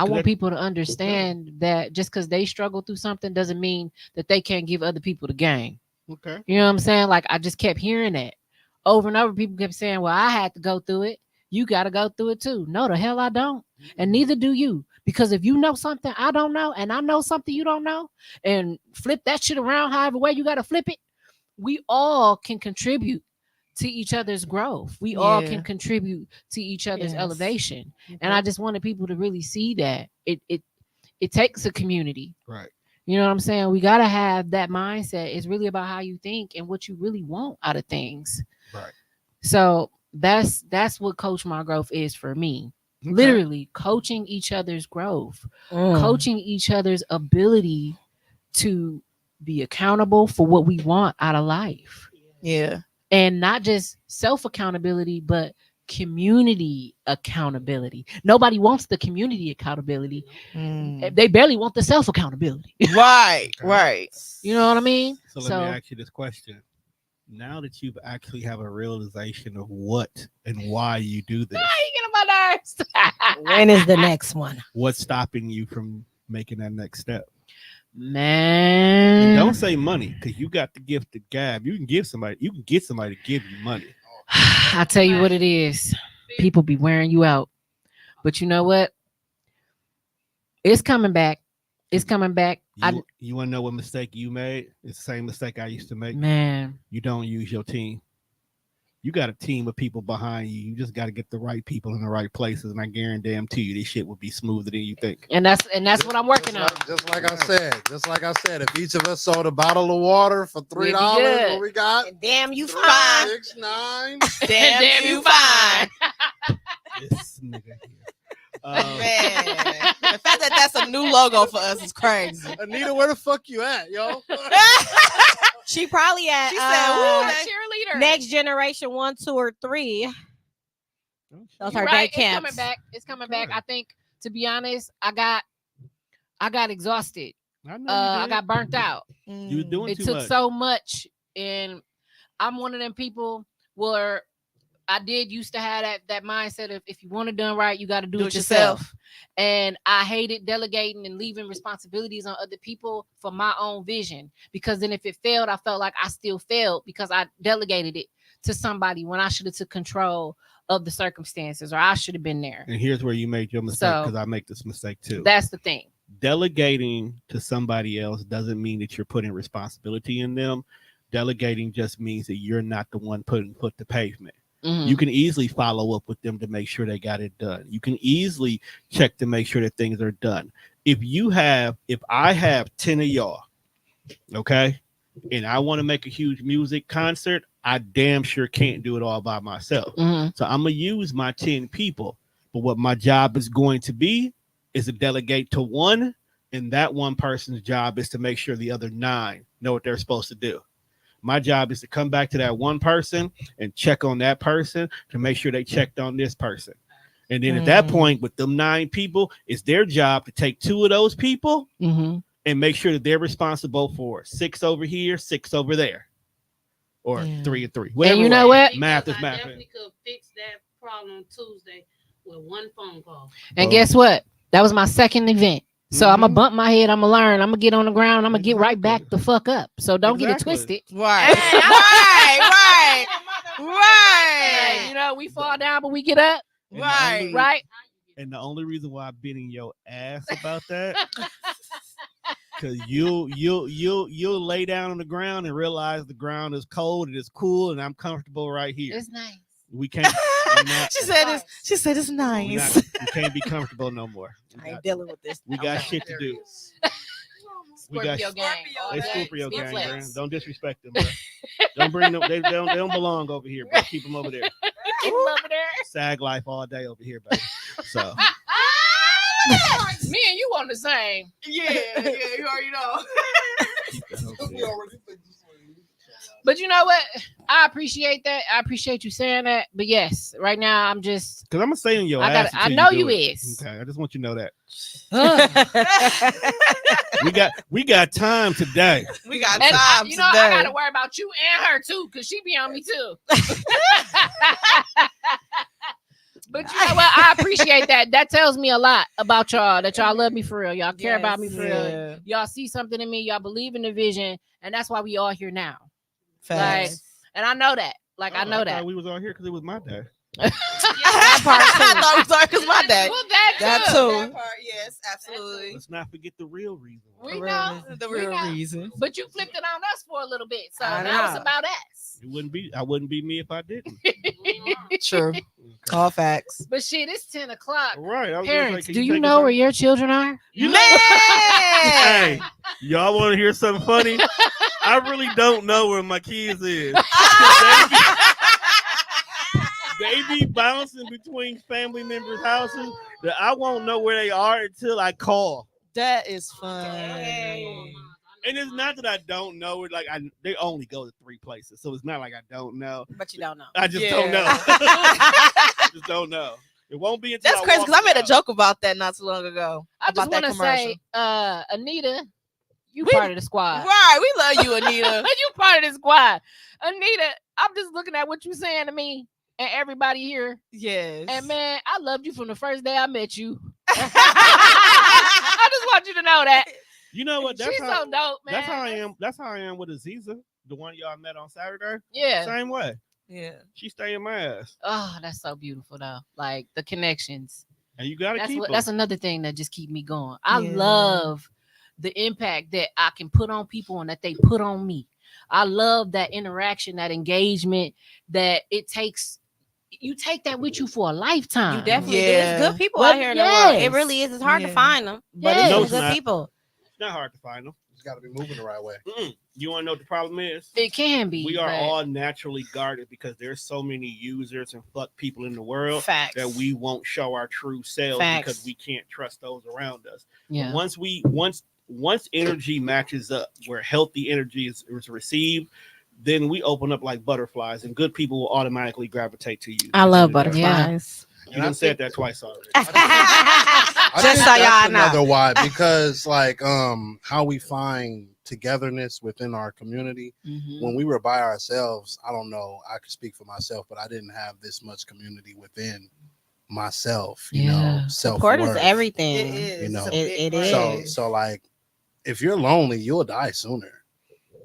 want people to understand that just because they struggle through something doesn't mean that they can't give other people the game. Okay. You know what I'm saying? Like, I just kept hearing that over and over. People kept saying, well, I had to go through it. You got to go through it too. No, the hell I don't. And neither do you. Because if you know something I don't know, and I know something you don't know, and flip that shit around however way you got to flip it, we all can contribute to each other's growth. We all can contribute to each other's elevation. And I just wanted people to really see that it takes a community. Right. You know what I'm saying? We got to have that mindset. It's really about how you think and what you really want out of things. Right. So that's what Coach My Growth is for me. Okay. Literally coaching each other's growth, coaching each other's ability to be accountable for what we want out of life. Yeah. And not just self-accountability, but community accountability. Nobody wants the community accountability. They barely want the self-accountability. Right. Right. You know what I mean? So let me ask you this question. now that you've actually have a realization of what and why you do this, you get on my nerves. When is the next one? what's stopping you from making that next step? Man, And don't say money, because you got the gift of gab. You can get somebody to give you money. I tell you what it is. People be wearing you out. But you know what? It's coming back. It's coming back. You want to know what mistake you made? It's the same mistake I used to make. Man, You don't use your team. You got a team of people behind you. You just got to get the right people in the right places, and I guarantee you, this shit will be smoother than you think. and that's what I'm working on. Just like I said, if each of us sold a bottle of water for $3, good. what we got? And damn, you 3, fine. 6, 9. Damn, you fine. This nigga here. Man, the fact that that's a new logo for us is crazy. Anita, where the fuck you at, yo? She probably at She said, "Woo, that cheerleader. Next Generation 1, 2, or 3. Those You're are right. day camps. It's coming back. It's coming back. I think, to be honest, I got exhausted. I got burnt out. You were doing It too took much. so much, and I'm one of them people where I did used to have that mindset of, if you want it done right, you got to do it yourself. And I hated delegating and leaving responsibilities on other people for my own vision, because then if it failed, I felt like I still failed because I delegated it to somebody when I should have took control of the circumstances, or I should have been there. And here's where you made your mistake, because I make this mistake too. That's the thing. Delegating to somebody else doesn't mean that you're putting responsibility in them. Delegating just means that you're not the one putting foot to pavement. Mm-hmm. You can easily follow up with them to make sure they got it done. You can easily check to make sure that things are done. If I have 10 of y'all, okay, and I want to make a huge music concert, I damn sure can't do it all by myself. Mm-hmm. So I'm going to use my 10 people. But what my job is going to be is to delegate to one, and that one person's job is to make sure the other 9 know what they're supposed to do. My job is to come back to that one person and check on that person to make sure they checked on this person. And then at that point, with them 9 people, it's their job to take 2 of those people and make sure that they're responsible for 6 over here, 6 over there, or 3 and 3. And you know what? Math is I math. definitely could fix that problem Tuesday with one phone call. And guess what? That was my second event. So I'm gonna bump my head. I'm gonna learn. I'm gonna get on the ground. I'm gonna get right back the fuck up. So don't get it twisted. Right. Right. You know, we fall down, but we get up. And Right. And the only reason why I'm beating your ass about that, because you'll lay down on the ground and realize the ground is cold and it's cool and I'm comfortable right here. It's nice. We can't. She said it's nice. We can't be comfortable no more. I ain't dealing with this. We got shit to do. We got Scorpio gang. They Scorpio Big gang, flex. man. Don't disrespect them, bro. Don't bring them. They don't belong over here, bro. Keep them over there. Keep 'em over there. Sag life all day over here, baby. So Me and you on the same. Yeah, you already know. keep that over there. But you know what? I appreciate that. I appreciate you saying that. But yes, right now I'm just. Because I'm gonna say in your I ass. got. I until know do you it. is. Okay, I just want you to know that. We got time today. We got And time you know, I today. gotta worry about you and her too, because she be on me too. But you know what? I appreciate that. That tells me a lot about y'all, that y'all love me for real. Y'all care about me for real. Y'all see something in me. Y'all believe in the vision. And that's why we all here now. Like, and I know that. Like, I know that. We was all here because it was my day. That part too. I thought it was sorry because my dad. Well, that That too. part, yes, absolutely. Let's not forget the real reason. We know. The We real know. reason. But you flipped it on us for a little bit. So I now it's know. about us. I wouldn't be me if I didn't. True. All facts. But shit, it's 10 o'clock. Right. I was Parents, can do you you take know us where out? your children are? Man! Hey, y'all want to hear something funny? I really don't know where my kids is. They be bouncing between family members' houses that I won't know where they are until I call. That is fun. And it's not that I don't know it. Like they only go to 3 places, so it's not like I don't know. But you don't know. I just Yeah. don't know. I just don't know. It won't be until That's crazy walk because I made a out. joke about that not too long ago. I just about that want to say, Anita, You part of the squad. Right. We love you, Anita. You part of the squad. Anita, I'm just looking at what you saying to me and everybody here. Yes. And man, I loved you from the first day I met you. I just want you to know that. You know what? She's so dope, man. That's how I am. That's how I am with Aziza, the one y'all met on Saturday. Yeah. Same way. Yeah. She stay in my ass. Oh, that's so beautiful though. Like the connections. And you gotta keep them. That's another thing that just keep me going. I love the impact that I can put on people and that they put on me. I love that interaction, that engagement that it takes. You take that with you for a lifetime. You definitely do. It's good people out here in the world. It really is. It's hard to find them, but it's good people. It's not hard to find them. You got to be moving the right way. You want to know what the problem is? It can be. We are all naturally guarded because there's so many users and fuck people in the world that we won't show our true selves because we can't trust those around us. Yeah. But once energy matches up where healthy energy is received, then we open up like butterflies and good people will automatically gravitate to you. I love butterflies. You done said that twice already. Just so y'all know. Another why, because like how we find togetherness within our community. When we were by ourselves, I don't know, I could speak for myself, but I didn't have this much community within myself. You know, support is everything. It is. You know, it is. So like, if you're lonely, you'll die sooner.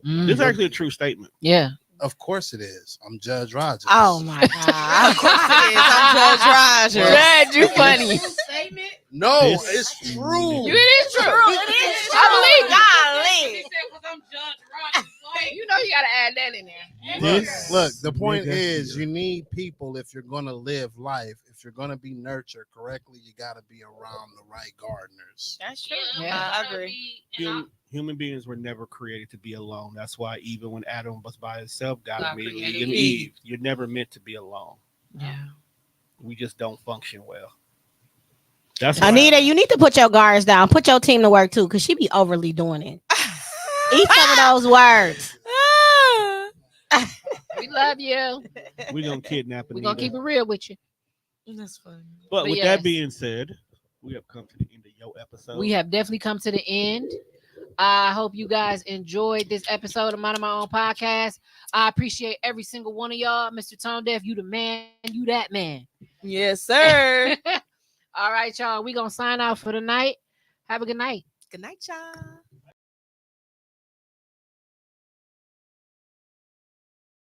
This is actually a true statement. Yeah. Of course it is. I'm Judge Rogers. Oh my God. Of course it is. I'm Judge Rogers. Judge, you funny. No, it's true. It is true. I believe you know you gotta add that in there. Look, the point is you need people if you're gonna live life. If you're gonna be nurtured correctly, you gotta be around the right gardeners. That's true. Yeah. I agree. Human beings were never created to be alone. That's why even when Adam was by himself, God immediately and Eve. You're never meant to be alone. Yeah. We just don't function well. That's Anita, you need to put your guards down. Put your team to work too, because she be overly doing it. Eat some of those words. We love you. We're gonna kidnap We're gonna keep it real with you. That's funny. But with that being said, we have come to the end of your episode. We have definitely come to the end. I hope you guys enjoyed this episode of Mind of My Own Podcast. I appreciate every single one of y'all. Mr. Tonedef, you the man. You that man. Yes, sir. All right, y'all. We gonna sign out for the night. Have a good night. Good night, y'all.